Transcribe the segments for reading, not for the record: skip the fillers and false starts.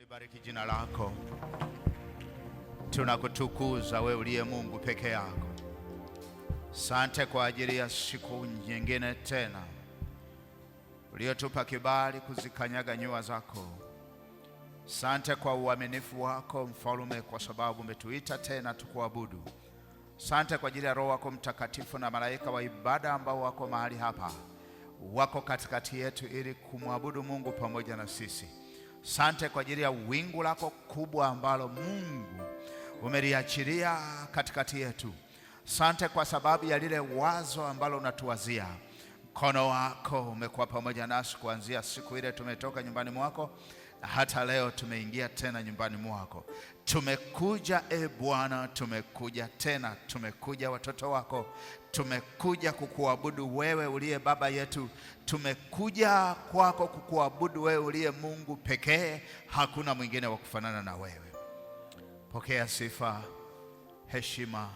Tunalibariki jina lako, tunakutukuza wewe uliye Mungu peke yako. Sante kwa ajili ya siku nyingine tena uliotupa kibali kuzikanyaga nyua zako. Sante kwa uaminifu wako Mfalme, kwa sababu umetuita tena tukuabudu. Sante kwa ajili ya Roho wako Mtakatifu na malaika wa ibada ambao wako mahali hapa, wako katikati yetu ili kumwabudu Mungu pamoja na sisi. Sante kwa ajili ya wingu lako kubwa ambalo Mungu umeliachilia katikati yetu. Sante kwa sababu ya lile wazo ambalo unatuwazia. Mkono wako umekuwa pamoja nasi kuanzia siku ile tumetoka nyumbani mwako, na hata leo tumeingia tena nyumbani mwako. Tumekuja Bwana, tumekuja tena, tumekuja watoto wako, tumekuja kukuabudu wewe uliye baba yetu. Tumekuja kwako kukuabudu wewe uliye Mungu pekee, hakuna mwingine wa kufanana na wewe. Pokea sifa, heshima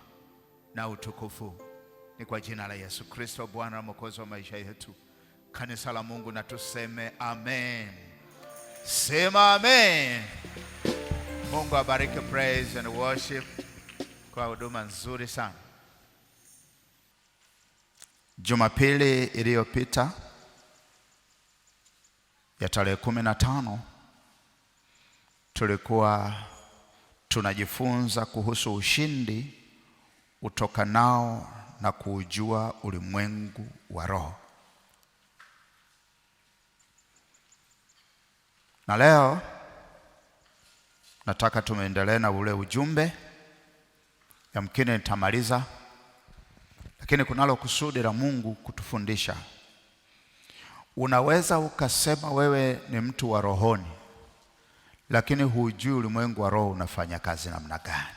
na utukufu, ni kwa jina la Yesu Kristo, Bwana na Mwokozi wa maisha yetu. Kanisa la Mungu na tuseme amen. Sema amen. Mungu abariki praise and worship kwa huduma nzuri sana. Jumapili iliyopita ya tarehe 15 tulikuwa tunajifunza kuhusu ushindi utokanao na kuujua ulimwengu wa roho. Na leo nataka tumeendelea na ule ujumbe. Yamkini nitamaliza, lakini kunalo kusudi la Mungu kutufundisha. Unaweza ukasema wewe ni mtu wa rohoni, lakini hujui ulimwengu wa roho unafanya kazi namna gani.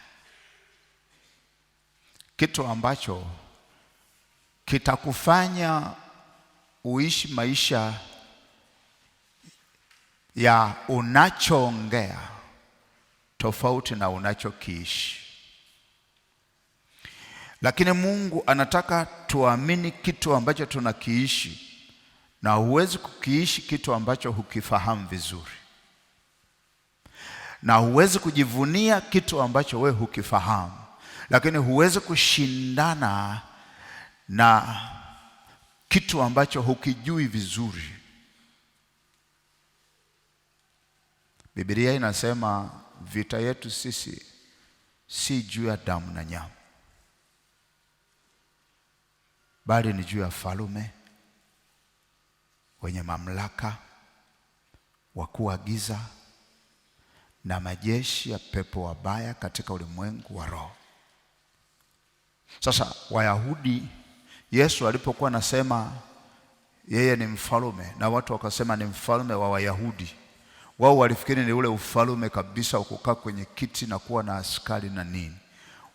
Kitu ambacho kitakufanya uishi maisha ya unachoongea tofauti na unachokiishi. Lakini Mungu anataka tuamini kitu ambacho tunakiishi, na huwezi kukiishi kitu ambacho hukifahamu vizuri, na huwezi kujivunia kitu ambacho we hukifahamu, lakini huwezi kushindana na kitu ambacho hukijui vizuri. Biblia inasema vita yetu sisi si juu ya damu na nyama, bali ni juu ya falme, wenye mamlaka, wakuu wa giza na majeshi ya pepo wabaya katika ulimwengu wa roho. Sasa Wayahudi, Yesu alipokuwa anasema yeye ni mfalme na watu wakasema ni mfalme wa Wayahudi, wao walifikiri ni ule ufalme kabisa wa kukaa kwenye kiti na kuwa na askari na nini.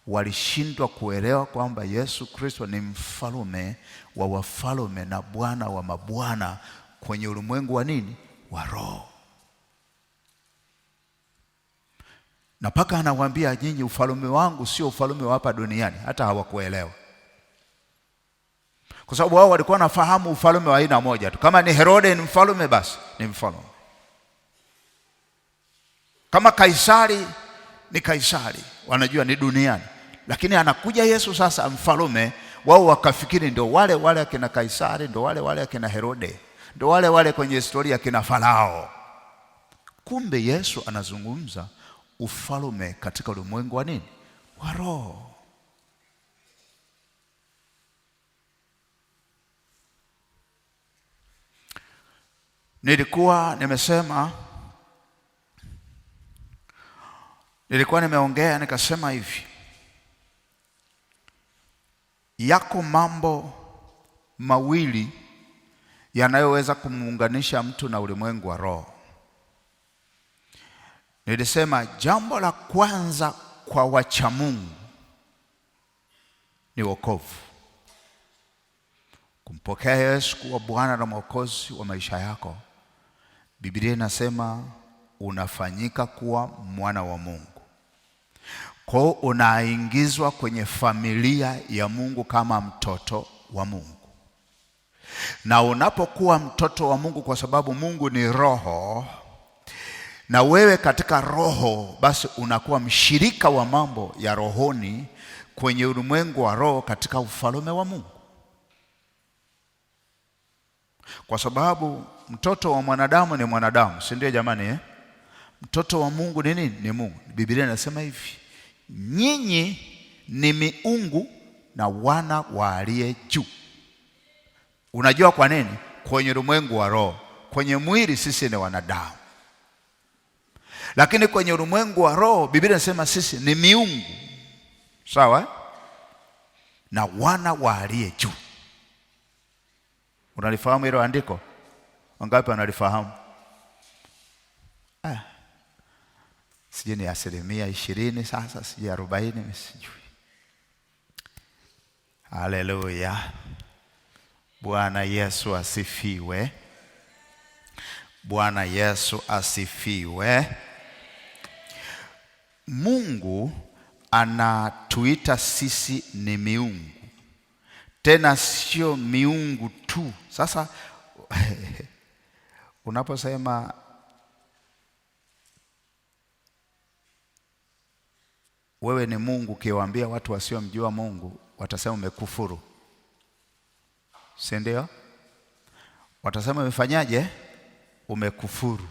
Walishindwa kuelewa kwamba Yesu Kristo ni mfalme wa wafalme na Bwana wa mabwana kwenye ulimwengu wa nini? Wa roho. Na paka anawaambia, nyinyi ufalme wangu sio ufalme wa hapa duniani. Hata hawakuelewa, kwa sababu wao walikuwa wanafahamu ufalme wa aina moja tu. Kama ni Herode ni mfalme, basi ni mfalme. Kama Kaisari ni Kaisari, wanajua ni duniani. Lakini anakuja Yesu sasa mfalme, wao wakafikiri ndio wale wale akina Kaisari, ndio wale wale akina Herode, ndio wale wale kwenye historia akina Farao. Kumbe Yesu anazungumza ufalme katika ulimwengu wa nini? Wa roho. Nilikuwa nimeongea nikasema hivi, yako mambo mawili yanayoweza kumuunganisha mtu na ulimwengu wa roho. Nilisema jambo la kwanza kwa wacha Mungu ni wokovu. Kumpokea Yesu kuwa Bwana na Mwokozi wa maisha yako. Biblia inasema unafanyika kuwa mwana wa Mungu. Kwa hiyo unaingizwa kwenye familia ya Mungu kama mtoto wa Mungu. Na unapokuwa mtoto wa Mungu, kwa sababu Mungu ni roho, na wewe katika roho, basi unakuwa mshirika wa mambo ya rohoni kwenye ulimwengu wa roho katika ufalme wa Mungu. Kwa sababu mtoto wa mwanadamu ni mwanadamu, si ndio jamani? Mtoto wa Mungu ni nini? Ni Mungu. Biblia inasema hivi, nyinyi ni miungu na wana wa aliye juu. Unajua kwa nini? Kwenye ulimwengu wa roho. Kwenye mwili sisi ni wanadamu, lakini kwenye ulimwengu wa roho Biblia inasema sisi ni miungu, sawa, na wana wa aliye juu. Unalifahamu hilo andiko? Wangapi wanalifahamu? Sijui ni 20% sasa, sijui 40%, sijui. Haleluya. Bwana Yesu asifiwe. Bwana Yesu asifiwe. Mungu anatuita sisi ni miungu, tena sio miungu tu. Sasa unaposema wewe ni Mungu, ukiwaambia watu wasiomjua Mungu watasema umekufuru, si ndio? Watasema umefanyaje? Umekufuru.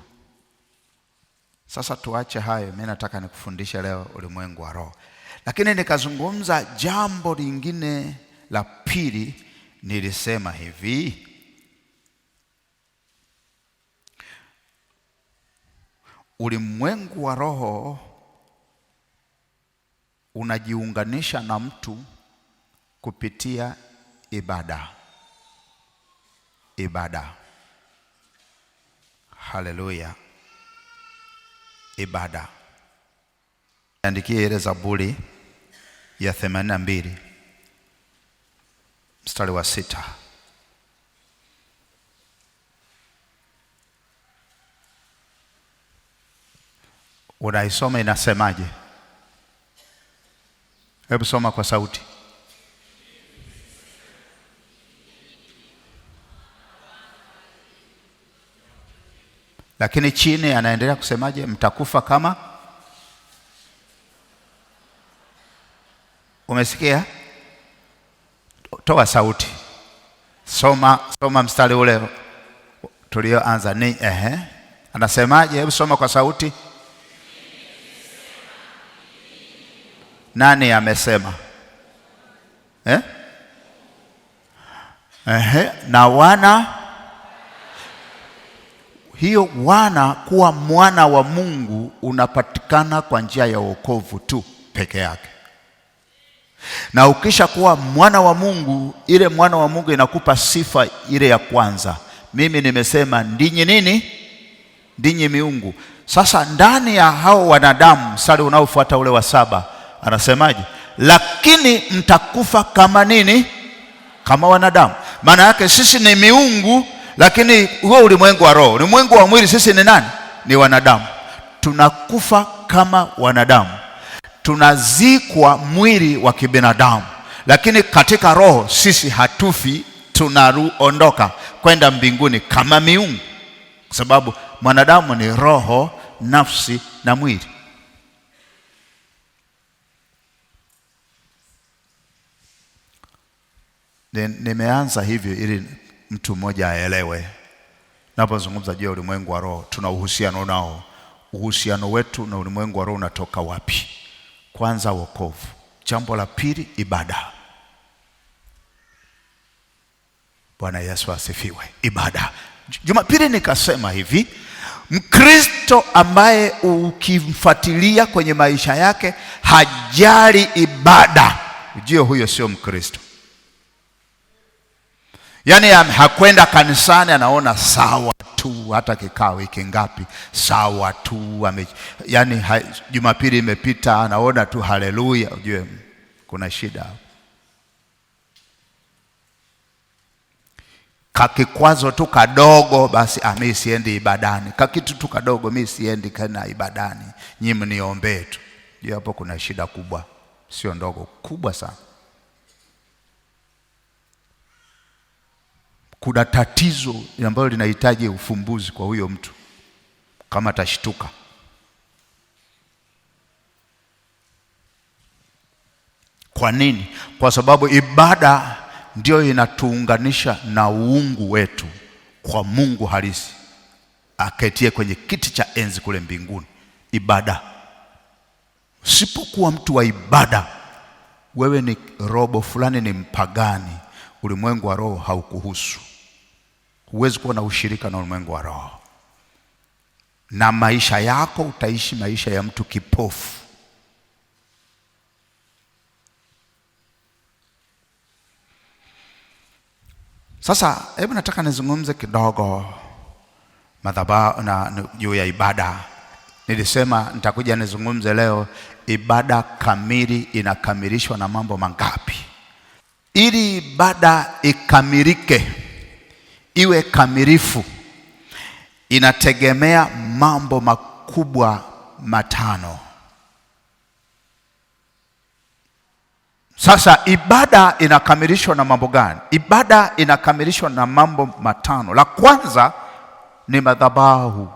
Sasa tuache hayo, mimi nataka nikufundishe leo ulimwengu wa roho. Lakini nikazungumza jambo lingine la pili, nilisema hivi, ulimwengu wa roho unajiunganisha na mtu kupitia ibada. Ibada. Haleluya. Ibada. Andikie ile Zaburi ya 82 mstari wa 6. Unaisoma, inasemaje? Hebu soma kwa sauti. Lakini chini anaendelea kusemaje? Mtakufa kama. Umesikia? Toa sauti. Soma mstari ule tulioanza ni anasemaje? Hebu soma kwa sauti. Nani amesema? Na wana. Hiyo wana, kuwa mwana wa Mungu unapatikana kwa njia ya wokovu tu peke yake. Na ukisha kuwa mwana wa Mungu, ile mwana wa Mungu inakupa sifa ile ya kwanza. Mimi nimesema ndinyi nini? Ndinyi miungu. Sasa ndani ya hao wanadamu, mstari unaofuata ule wa 7 anasemaje? Lakini mtakufa kama nini? Kama wanadamu. Maana yake sisi ni miungu, lakini huo ulimwengu wa roho, ulimwengu wa mwili, sisi ni nani? Ni wanadamu. Tunakufa kama wanadamu, tunazikwa mwili wa kibinadamu, lakini katika roho sisi hatufi, tunaondoka kwenda mbinguni kama miungu, kwa sababu mwanadamu ni roho, nafsi na mwili. Nimeanza hivyo ili mtu mmoja aelewe. Napozungumza juu ya ulimwengu wa roho, tuna uhusiano nao. Uhusiano wetu na ulimwengu wa roho unatoka wapi? Kwanza wokovu. Jambo la pili, ibada. Bwana Yesu asifiwe. Ibada. Jumapili nikasema hivi, Mkristo ambaye ukimfuatilia kwenye maisha yake hajali ibada, ujue huyo sio Mkristo. Yaani hakwenda kanisani, anaona sawa tu, hata kikao wiki ngapi sawa tu, yaani Jumapili imepita anaona tu haleluya, ujue kuna shida. Kakikwazo tu kadogo, basi mimi siendi ibadani. Kakitu tu kadogo, mimi siendi kana ibadani, nyinyi mniombee tu. Ndio hapo kuna shida kubwa, sio ndogo, kubwa sana. Kuna tatizo ambalo linahitaji ufumbuzi kwa huyo mtu, kama atashtuka Kwa nini? Kwa sababu ibada ndio inatuunganisha na uungu wetu kwa Mungu halisi aketie kwenye kiti cha enzi kule mbinguni. Ibada. Usipokuwa mtu wa ibada, wewe ni robo fulani, ni mpagani. Ulimwengu wa roho haukuhusu. Huwezi kuwa na ushirika na ulimwengu wa roho, na maisha yako utaishi maisha ya mtu kipofu. Sasa hebu nataka nizungumze kidogo madhabahu na juu ya ibada. Nilisema nitakuja nizungumze leo ibada kamili inakamilishwa na mambo mangapi. Ili ibada ikamilike, iwe kamilifu, inategemea mambo makubwa matano. Sasa ibada inakamilishwa na mambo gani? Ibada inakamilishwa na mambo matano. La kwanza ni madhabahu.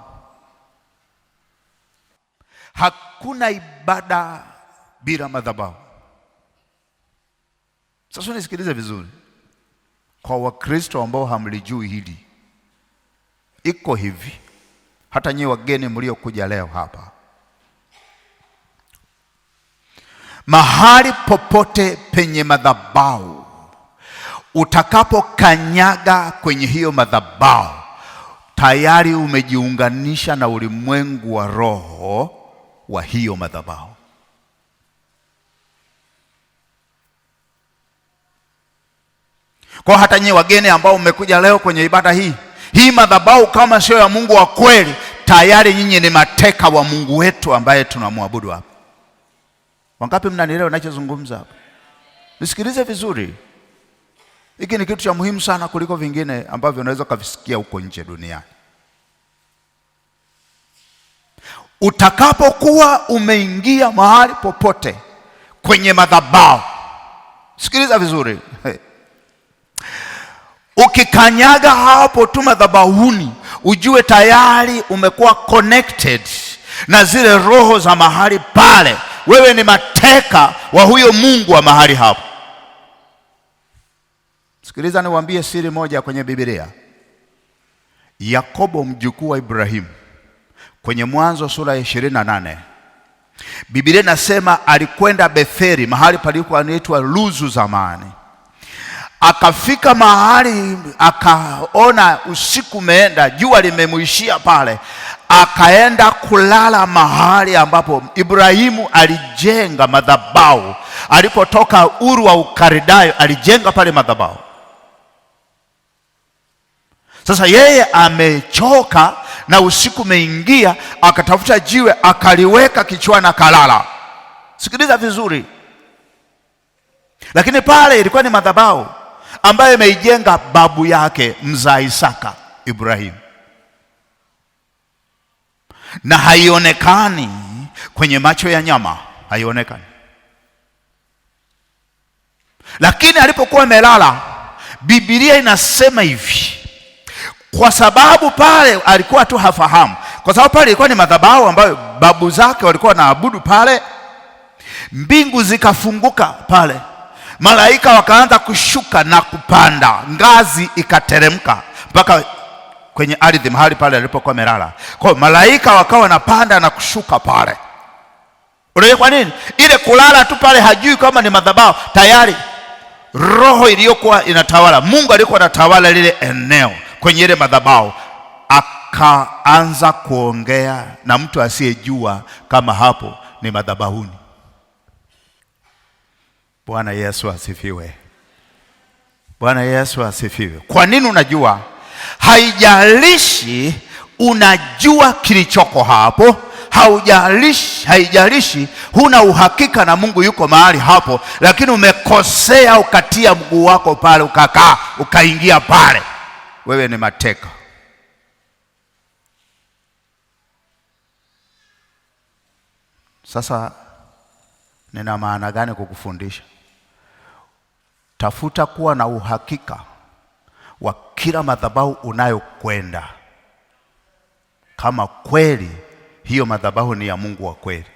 Hakuna ibada bila madhabahu. Sasa nisikilize vizuri. Kwa Wakristo ambao hamlijui hili, iko hivi. Hata nyinyi wageni mliokuja leo hapa, mahali popote penye madhabahu, utakapokanyaga kwenye hiyo madhabahu, tayari umejiunganisha na ulimwengu wa roho wa hiyo madhabahu. Kwa hata nyinyi wageni ambao mmekuja leo kwenye ibada hii madhabahu kama sio ya Mungu wa kweli, tayari nyinyi ni mateka wa Mungu wetu ambaye tunamwabudu hapa. Wangapi mnanielewa ninachozungumza hapa? Nisikilize vizuri. Hiki ni kitu cha muhimu sana kuliko vingine ambavyo unaweza kuvisikia huko nje duniani. Utakapokuwa umeingia mahali popote kwenye madhabahu, sikiliza vizuri. Ukikanyaga hapo tu madhabahuni, ujue tayari umekuwa connected na zile roho za mahali pale. Wewe ni mateka wa huyo Mungu wa mahali hapo. Sikiliza niwaambie siri moja kwenye Biblia. Yakobo mjukuu wa Ibrahimu, kwenye Mwanzo sura ya 28, Biblia inasema alikwenda Betheli, mahali palikuwa inaitwa Luzu zamani. Akafika mahali akaona usiku umeenda, jua limemuishia pale, akaenda kulala mahali ambapo Ibrahimu alijenga madhabahu. Alipotoka Uru wa Ukaldayo alijenga pale madhabahu. Sasa yeye amechoka na usiku umeingia, akatafuta jiwe akaliweka kichwani akalala. Sikiliza vizuri. Lakini pale ilikuwa ni madhabahu ambayo imeijenga babu yake mzaa Isaka, Ibrahimu, na haionekani kwenye macho ya nyama, haionekani. Lakini alipokuwa amelala, Biblia inasema hivi, kwa sababu pale alikuwa tu hafahamu, kwa sababu pale ilikuwa ni madhabahu ambayo babu zake walikuwa wanaabudu pale, mbingu zikafunguka pale, malaika wakaanza kushuka na kupanda, ngazi ikateremka mpaka kwenye ardhi mahali pale alipokuwa amelala. Kwa malaika wakawa wanapanda na kushuka pale. Unajua kwa nini? Ile kulala tu pale, hajui kama ni madhabahu, tayari roho iliyokuwa inatawala, Mungu alikuwa anatawala lile eneo kwenye ile madhabahu, akaanza kuongea na mtu asiyejua kama hapo ni madhabahuni. Bwana Yesu asifiwe. Bwana Yesu asifiwe. Kwa nini unajua? Haijalishi unajua kilichoko hapo, haijalishi huna uhakika na Mungu yuko mahali hapo, lakini umekosea ukatia mguu wako pale, ukakaa ukaingia pale, wewe ni mateka. Sasa nina maana gani kukufundisha? Tafuta kuwa na uhakika wa kila madhabahu unayokwenda, kama kweli hiyo madhabahu ni ya Mungu wa kweli.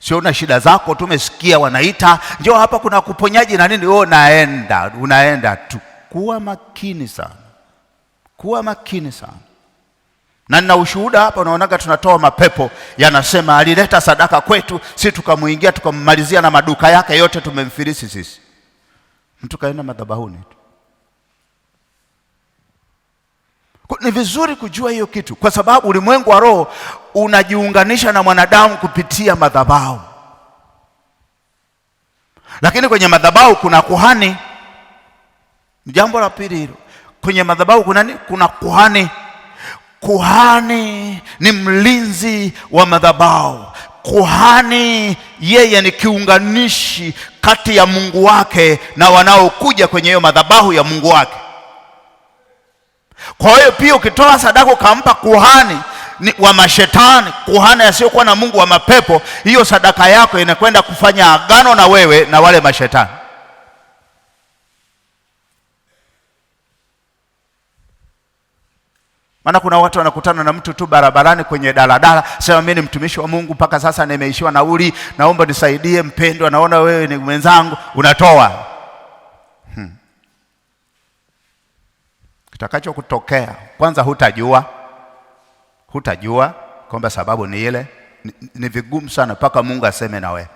Sio na shida zako, tumesikia wanaita njoo hapa kuna kuponyaji na nini, unaenda tu. Kuwa makini sana. Kuwa makini sana. Na nina ushuhuda hapa, unaonaga tunatoa mapepo yanasema alileta sadaka kwetu, sisi tukamuingia tukammalizia na maduka yake yote tumemfilisi sisi. Mtu kaenda madhabahuni tu. Ni vizuri kujua hiyo kitu, kwa sababu ulimwengu wa roho unajiunganisha na mwanadamu kupitia madhabahu. Lakini kwenye madhabahu kuna kuhani. Jambo la pili hilo. Kwenye madhabahu kuna nini? Kuna kuhani. Kuhani ni mlinzi wa madhabahu. Kuhani yeye ni kiunganishi kati ya Mungu wake na wanaokuja kwenye hiyo madhabahu ya Mungu wake. Kwa hiyo pia ukitoa sadaka ukampa kuhani wa mashetani, kuhani asiyokuwa na Mungu, wa mapepo, hiyo sadaka yako inakwenda kufanya agano na wewe na wale mashetani. Maana kuna watu wanakutana na mtu tu barabarani kwenye daladala, sema mimi ni mtumishi wa Mungu, mpaka sasa nimeishiwa nauli, naomba nisaidie mpendwa, naona wewe ni mwenzangu, unatoa. Kitakacho kutokea, kwanza hutajua kwamba sababu ni ile. Ni vigumu sana mpaka Mungu aseme na wewe.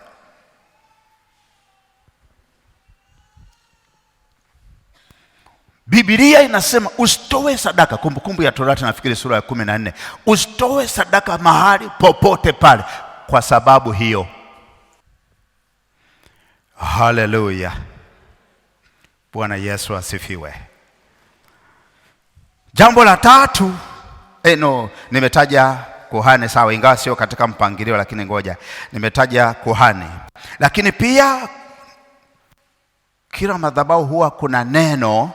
Biblia inasema usitoe sadaka. Kumbukumbu ya Torati nafikiri sura ya 14. Usitoe sadaka mahali popote pale kwa sababu hiyo. Haleluya. Bwana Yesu asifiwe. Jambo la tatu, nimetaja kuhani sawa, ingawa sio katika mpangilio, lakini ngoja. Nimetaja kuhani. Lakini pia kila madhabahu huwa kuna neno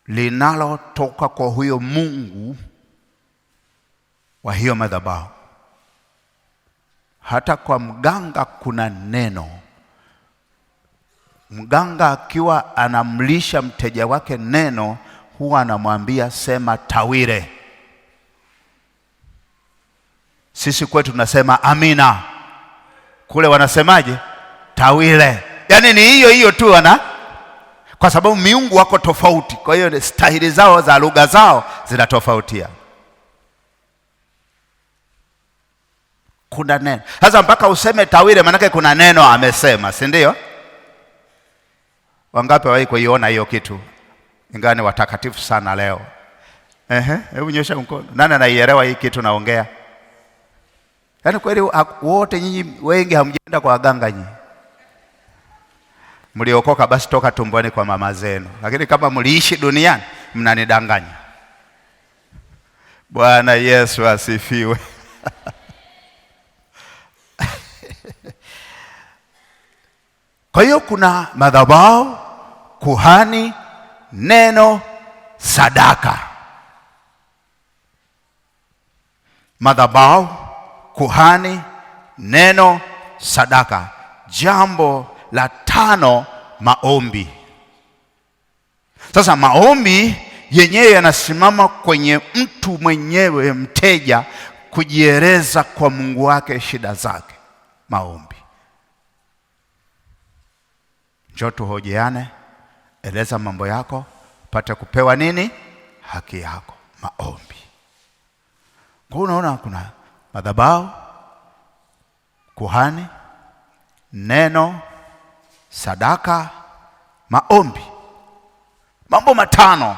linalotoka kwa huyo Mungu wa hiyo madhabahu. Hata kwa mganga kuna neno. Mganga akiwa anamlisha mteja wake neno, huwa anamwambia sema tawire. Sisi kwetu tunasema amina. Kule wanasemaje? Tawire. Yaani ni hiyo hiyo tu kwa sababu miungu wako tofauti. Kwa hiyo stahili zao za lugha zao zinatofautia. Kuna neno. Sasa mpaka useme tawire manake kuna neno amesema, si ndio? Wangapi wao kuiona hiyo kitu? Ingawa ni watakatifu sana leo. Hebu nyosha mkono. Nani anaielewa hii kitu naongea? Yaani kweli wote nyinyi wengi hamjaenda kwa waganga nyinyi. Mliokoka basi toka tumboni kwa mama zenu. Lakini kama mliishi duniani mnanidanganya. Bwana Yesu asifiwe. Kwa hiyo kuna madhabahu, kuhani, neno, sadaka. Madhabahu, kuhani, neno, sadaka. Jambo la tano, maombi. Sasa maombi yenyewe yanasimama kwenye mtu mwenyewe, mteja, kujieleza kwa Mungu wake shida zake. Maombi. Njoo tuhojeane, eleza mambo yako, pate kupewa nini? Haki yako. Maombi. Kwa unaona kuna madhabahu, kuhani, neno, sadaka, maombi. Mambo matano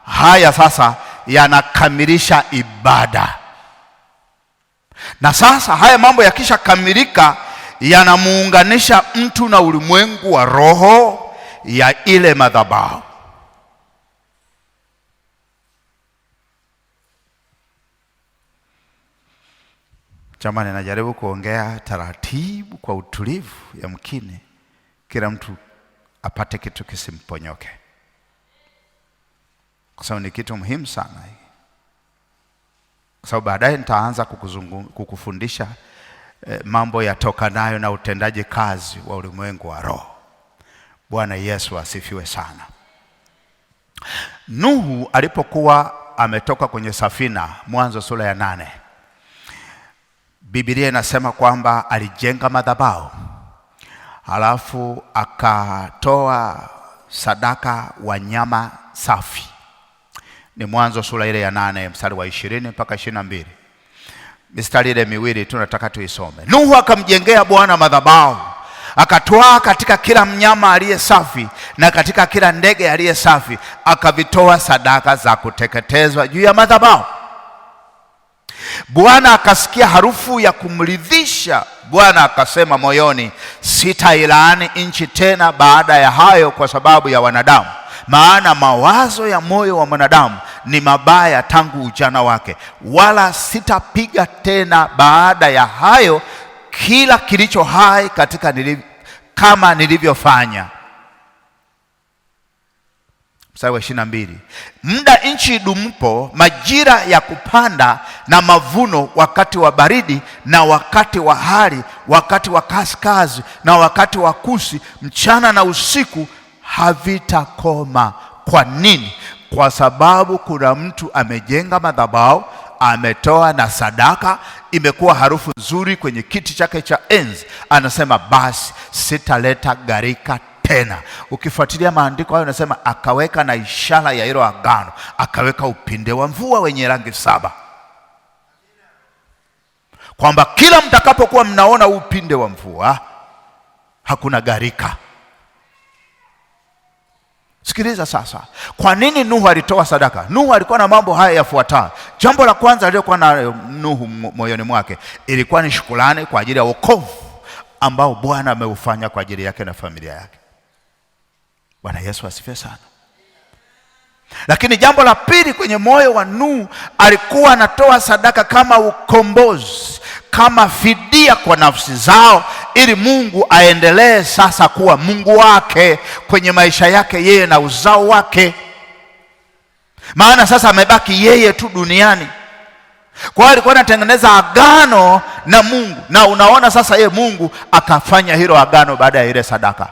haya sasa yanakamilisha ibada. Na sasa haya mambo yakisha kamilika, yanamuunganisha mtu na ulimwengu wa roho ya ile madhabahu. Jamani, najaribu kuongea taratibu kwa utulivu, yamkini kila mtu apate kitu kisimponyoke, kwa sababu ni kitu muhimu sana hii. Kwa sababu baadaye nitaanza kukufundisha mambo yatokanayo na utendaji kazi wa ulimwengu wa roho. Bwana Yesu asifiwe sana. Nuhu alipokuwa ametoka kwenye safina, Mwanzo sura ya 8, Biblia inasema kwamba alijenga madhabahu, halafu akatoa sadaka wanyama safi. Ni Mwanzo sura ile ya 8 mstari wa 20 mpaka 22. Mistari ile miwili tunataka tuisome. Nuhu akamjengea Bwana madhabahu, akatoa katika kila mnyama aliye safi na katika kila ndege aliye safi, akavitoa sadaka za kuteketezwa juu ya madhabahu. Bwana akasikia harufu ya kumridhisha. Bwana akasema moyoni, sitailaani nchi tena baada ya hayo kwa sababu ya wanadamu, maana mawazo ya moyo wa mwanadamu ni mabaya tangu ujana wake, wala sitapiga tena baada ya hayo kila kilicho hai kama nilivyofanya. Mstari wa 22. Muda nchi idumupo, majira ya kupanda na mavuno, wakati wa baridi na wakati wa hari, wakati wa kaskazi na wakati wa kusi, mchana na usiku, havitakoma. Kwa nini? Kwa sababu kuna mtu amejenga madhabahu, ametoa na sadaka, imekuwa harufu nzuri kwenye kiti chake cha enzi. Anasema basi sitaleta gharika tena. Ukifuatilia maandiko hayo anasema akaweka na ishara ya hilo agano, akaweka upinde wa mvua wenye rangi 7, kwamba kila mtakapokuwa mnaona upinde wa mvua hakuna gharika. Sikiliza sasa, kwa nini Nuhu alitoa sadaka? Nuhu alikuwa na mambo haya yafuatayo. Jambo la kwanza aliyokuwa na Nuhu moyoni mwake ilikuwa ni shukrani kwa ajili ya wokovu ambao Bwana ameufanya kwa ajili yake na familia yake. Bwana Yesu asifiwe sana. Lakini jambo la pili kwenye moyo wa Nuhu, alikuwa anatoa sadaka kama ukombozi, kama fidia kwa nafsi zao, ili Mungu aendelee sasa kuwa Mungu wake kwenye maisha yake yeye na uzao wake. Maana sasa amebaki yeye tu duniani. Kwa hiyo alikuwa anatengeneza agano na Mungu, na unaona sasa yeye Mungu akafanya hilo agano baada ya ile sadaka.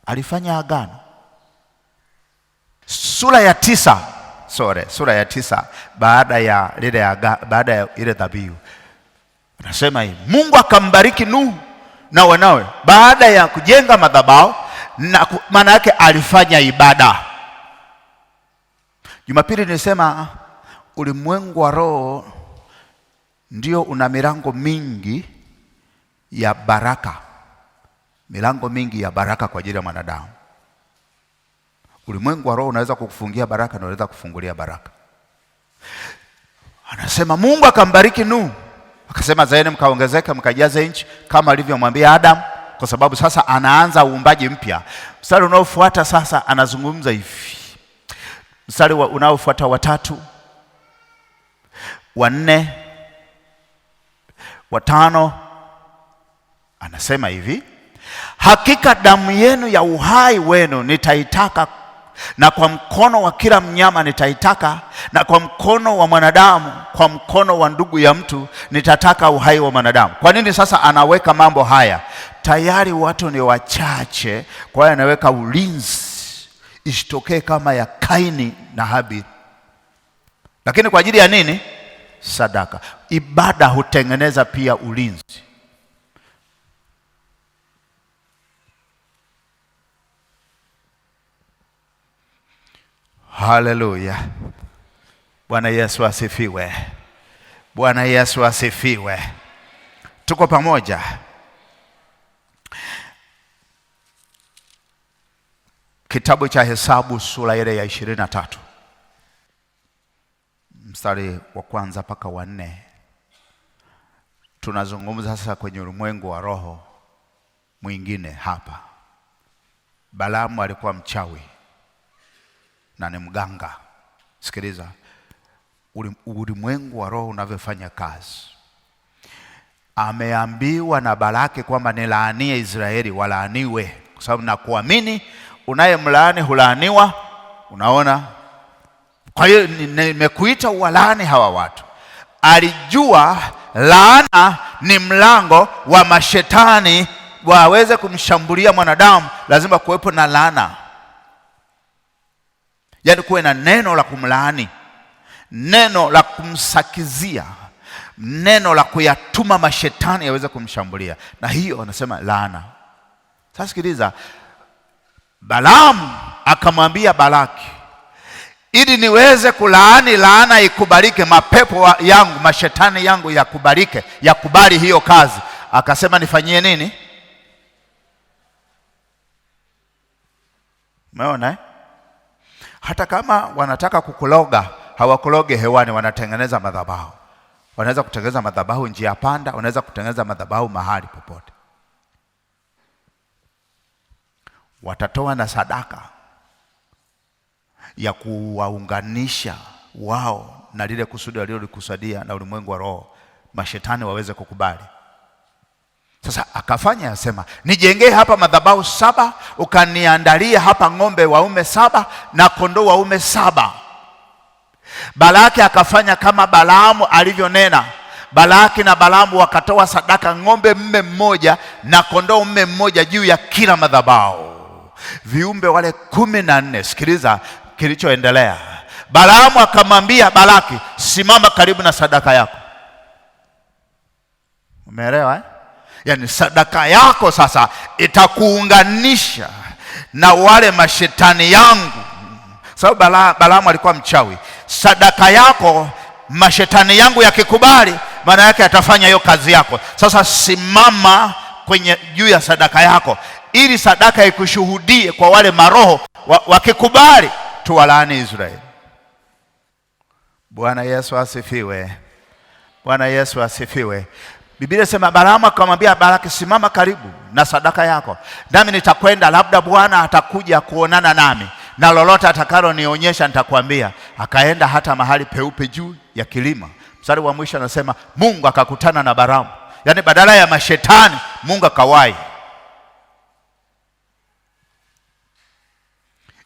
Alifanya agano. Sura ya 9 baada ya ile dhabihu, anasema hivi, Mungu akambariki Nuhu na wanawe baada ya kujenga madhabahu, na maana yake alifanya ibada. Jumapili nilisema ulimwengu wa roho ndio una milango mingi ya baraka, milango mingi ya baraka kwa ajili ya mwanadamu. Ulimwengu wa roho unaweza kukufungia baraka na unaweza kufungulia baraka. Anasema Mungu akambariki Nuhu, akasema zaeni mkaongezeke mkajaze nchi, kama alivyomwambia Adam, kwa sababu sasa anaanza uumbaji mpya. Mstari unaofuata sasa anazungumza hivi. Mstari unaofuata wa 3, wa 4, wa 5, anasema hivi, hakika damu yenu ya uhai wenu nitaitaka, na kwa mkono wa kila mnyama nitaitaka, na kwa mkono wa mwanadamu, kwa mkono wa ndugu ya mtu nitataka uhai wa mwanadamu. Kwa nini sasa anaweka mambo haya? Tayari watu ni wachache, kwa hiyo anaweka ulinzi isitokee kama ya Kaini na Habili. Lakini kwa ajili ya nini? Sadaka. Ibada hutengeneza pia ulinzi. Haleluya. Bwana Yesu asifiwe. Bwana Yesu asifiwe. Tuko pamoja. Kitabu cha Hesabu sura ile ya 23. Mstari wa 1 mpaka wa 4. Tunazungumza sasa kwenye ulimwengu wa roho mwingine hapa. Balaamu alikuwa mchawi na ni mganga. Sikiliza ulimwengu wa roho unavyofanya kazi. Ameambiwa na Balaki kwamba nilaanie Israeli, walaaniwe, kwa sababu na kuamini unayemlaani hulaaniwa. Unaona? Kwa hiyo nimekuita uwalaani hawa watu. Alijua laana ni mlango wa mashetani waweze kumshambulia mwanadamu, lazima kuwepo na laana. Yaani kuwe na neno la kumlaani, neno la kumsakizia, neno la kuyatuma mashetani yaweze kumshambulia, na hiyo anasema laana. Sasa sikiliza, Balaamu akamwambia Balaki, ili niweze kulaani laana ikubalike, mapepo yangu, mashetani yangu yakubalike, yakubali hiyo kazi, akasema nifanyie nini? Umeona hata kama wanataka kukuloga, hawakuloge hewani, wanatengeneza madhabahu. Wanaweza kutengeneza madhabahu njia panda, wanaweza kutengeneza madhabahu mahali popote. Watatoa na sadaka ya kuwaunganisha wao na lile kusudi walilolikusudia na ulimwengu wa roho, mashetani waweze kukubali. Sasa akafanya, asema nijengee hapa madhabahu 7, ukaniandalia hapa ng'ombe waume 7 na kondoo waume 7. Balaki akafanya kama Balaamu alivyonena. Balaki na Balaamu wakatoa sadaka ng'ombe mme mmoja na kondoo mme mmoja juu ya kila madhabahu. Viumbe wale 14. Sikiliza kilichoendelea. Balaamu akamwambia Balaki, simama karibu na sadaka yako. Umeelewa Yaani sadaka yako sasa itakuunganisha na wale mashetani yangu. Sababu Balaamu alikuwa mchawi. Sadaka yako, mashetani yangu yakikubali, maana yake atafanya hiyo kazi yako. Sasa simama kwenye juu ya sadaka yako, ili sadaka ikushuhudie kwa wale maroho, wakikubali tuwalaani Israeli. Bwana Yesu asifiwe. Bwana Yesu asifiwe. Biblia inasema Balaamu akamwambia Balaki, simama karibu na sadaka yako, nami nitakwenda, labda Bwana atakuja kuonana nami, na lolote atakalo nionyesha nitakwambia. Akaenda hata mahali peupe juu ya kilima. Mstari wa mwisho anasema Mungu akakutana na Balaamu. Yaani badala ya mashetani, Mungu akawai.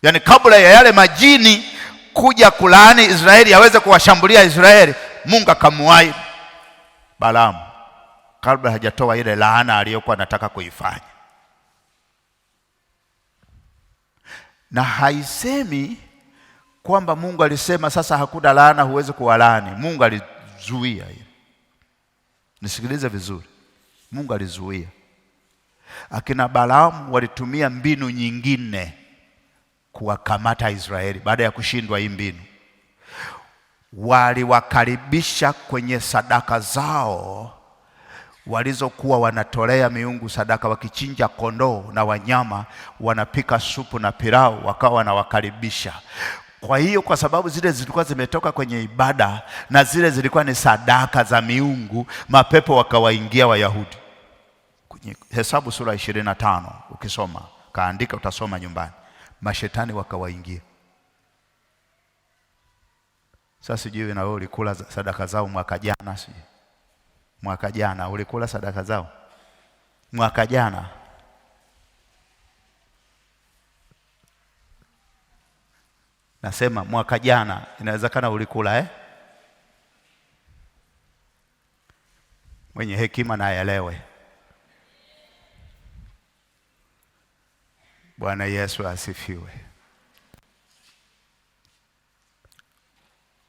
Yaani kabla ya yale majini kuja kulaani Israeli, aweze kuwashambulia Israeli, Mungu akamuwai Balaamu kabla hajatoa ile laana aliyokuwa anataka kuifanya. Na haisemi kwamba Mungu alisema sasa hakuna laana, huwezi kuwalaani. Mungu alizuia hiyo. Nisikilize vizuri, Mungu alizuia. Akina Balaamu walitumia mbinu nyingine kuwakamata Israeli. Baada ya kushindwa hii mbinu, waliwakaribisha kwenye sadaka zao walizokuwa wanatolea miungu sadaka, wakichinja kondoo na wanyama, wanapika supu na pilau, wakawa wanawakaribisha. Kwa hiyo kwa sababu zile zilikuwa zimetoka kwenye ibada na zile zilikuwa ni sadaka za miungu, mapepo wakawaingia Wayahudi. Kwenye Hesabu sura 25 ukisoma, kaandika, utasoma nyumbani, mashetani wakawaingia. Sasa sijui na wewe ulikula sadaka zao mwaka jana, sijui mwaka jana ulikula sadaka zao mwaka jana? Nasema mwaka jana, inawezekana ulikula Mwenye hekima na aelewe. Bwana Yesu asifiwe.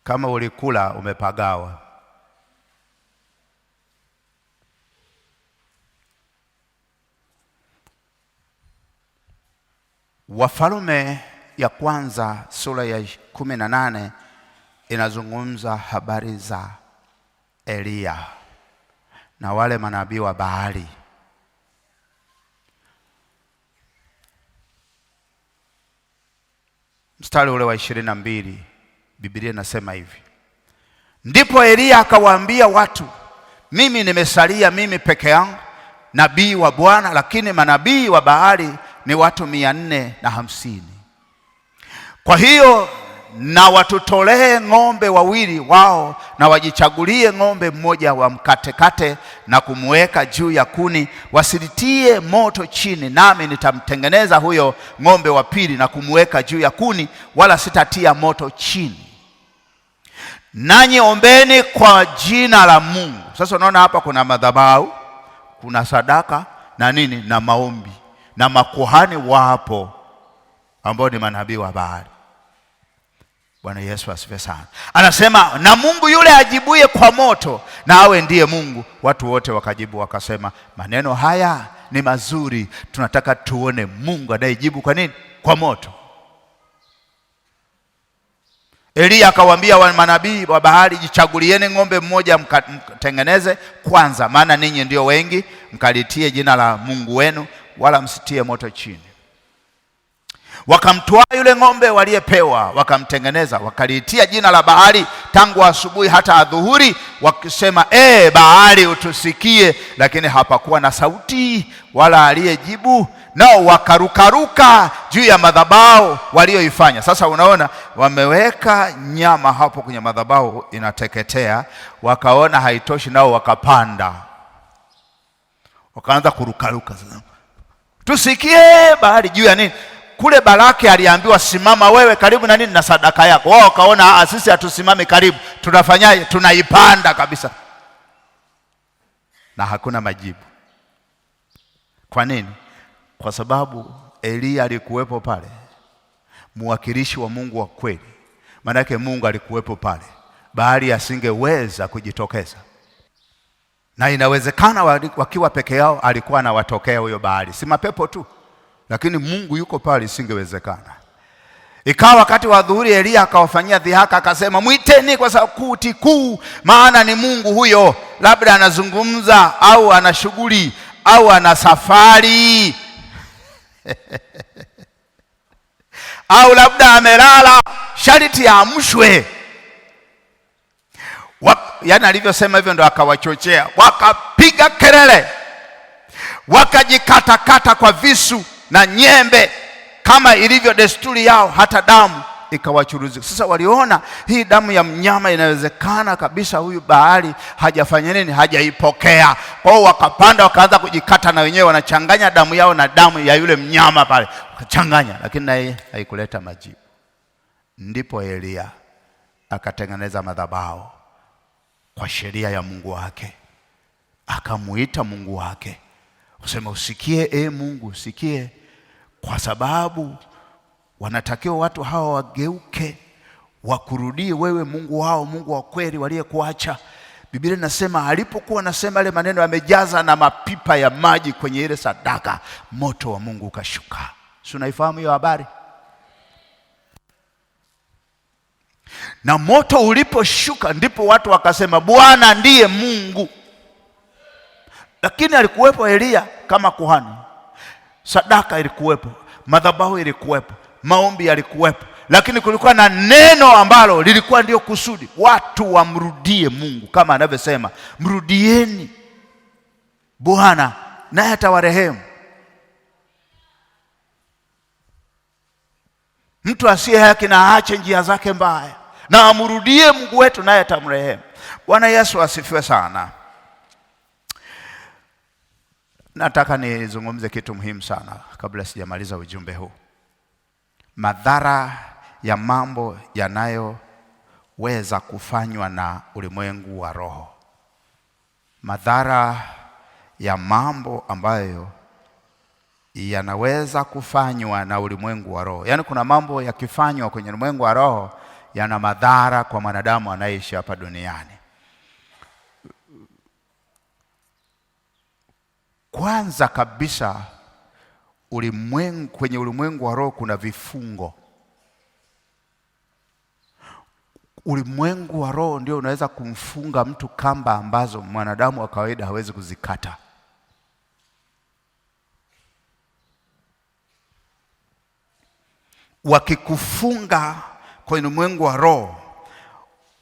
Kama ulikula, umepagawa. Wafalme ya kwanza sura ya 18 inazungumza habari za Elia na wale manabii wa Baali. Mstari ule wa 22, Biblia inasema hivi: ndipo Elia akawaambia watu, mimi nimesalia mimi peke yangu nabii wa Bwana, lakini manabii wa Baali ni watu 450. Kwa hiyo na watutolee ng'ombe wawili wao, na wajichagulie ng'ombe mmoja, wamkatekate na kumweka juu ya kuni, wasilitie moto chini, nami nitamtengeneza huyo ng'ombe wa pili na kumweka juu ya kuni, wala sitatia moto chini. Nanyi ombeni kwa jina la Mungu. Sasa unaona hapa kuna madhabahu, kuna sadaka na nini na maombi, na makuhani wapo ambao ni manabii wa Baali. Bwana Yesu asifiwe sana. Anasema na Mungu yule ajibuye kwa moto na awe ndiye Mungu. Watu wote wakajibu wakasema, maneno haya ni mazuri, tunataka tuone Mungu anayejibu kwa nini? Kwa moto. Elia akawaambia wa manabii wa Baali, jichagulieni ng'ombe mmoja mtengeneze kwanza, maana ninyi ndio wengi, mkalitie jina la Mungu wenu, wala msitie moto chini. Wakamtoa yule ng'ombe waliyepewa, wakamtengeneza, wakaliitia jina la Baali tangu asubuhi hata adhuhuri, wakisema Baali utusikie. Lakini hapakuwa na sauti wala aliyejibu, nao wakarukaruka juu ya madhabahu walioifanya. Sasa unaona, wameweka nyama hapo kwenye madhabahu inateketea, wakaona haitoshi, nao wakapanda, wakaanza kurukaruka. Sasa tusikie Baali juu ya nini? Kule Balaki aliambiwa simama wewe karibu na nini? Na sadaka yako. Wao wakaona sisi hatusimami karibu, tunafanyaje? Tunaipanda kabisa. Na hakuna majibu. Kwa nini? Kwa sababu Elia alikuwepo pale, mwakilishi wa Mungu wa kweli. Maana yake Mungu alikuwepo pale, Baali asingeweza kujitokeza. Na inawezekana wakiwa peke yao alikuwa anawatokea huyo Baali, si mapepo tu, lakini Mungu yuko pale, isingewezekana. Ikawa wakati wa dhuhuri, Elia akawafanyia dhihaka, akasema mwiteni kwa sauti kuu, maana ni Mungu huyo, labda anazungumza au ana shughuli au ana safari au labda amelala, sharti aamshwe. Yaani alivyosema hivyo ndo akawachochea, wakapiga kelele, wakajikatakata kwa visu na nyembe kama ilivyo desturi yao, hata damu ikawachuruzika. Sasa waliona hii damu ya mnyama, inawezekana kabisa huyu Baali hajafanya nini? Hajaipokea. Kwa hiyo wakapanda, wakaanza kujikata na wenyewe, wanachanganya damu yao na damu ya yule mnyama pale, wakachanganya, lakini naye haikuleta majibu. Ndipo Elia akatengeneza madhabahu kwa sheria ya Mungu wake, akamuita Mungu wake, kusema usikie Mungu, usikie, kwa sababu wanatakiwa watu hawa wageuke, wakurudie wewe Mungu wao, Mungu wa kweli waliyekuacha. Biblia inasema alipokuwa anasema yale maneno, amejaza na mapipa ya maji kwenye ile sadaka, moto wa Mungu ukashuka. Si unaifahamu hiyo habari? Na moto uliposhuka ndipo watu wakasema Bwana ndiye Mungu. Lakini alikuwepo Elia kama kuhani, sadaka ilikuwepo, madhabahu ilikuwepo, maombi yalikuwepo, lakini kulikuwa na neno ambalo lilikuwa ndio kusudi, watu wamrudie Mungu, kama anavyosema mrudieni Bwana naye atawarehemu. Mtu asiye haki na aache njia zake mbaya, na amrudie Mungu wetu naye atamrehemu. Bwana Yesu asifiwe sana. Nataka nizungumze kitu muhimu sana kabla sijamaliza ujumbe huu. Madhara ya mambo yanayoweza kufanywa na ulimwengu wa roho. Madhara ya mambo ambayo yanaweza kufanywa na ulimwengu wa roho. Yaani kuna mambo yakifanywa kwenye ulimwengu wa roho yana madhara kwa mwanadamu anayeishi hapa duniani. Kwanza kabisa, kwenye ulimwengu wa roho kuna vifungo. Ulimwengu wa roho ndio unaweza kumfunga mtu kamba ambazo mwanadamu wa kawaida hawezi kuzikata. Wakikufunga kwenye ulimwengu wa roho,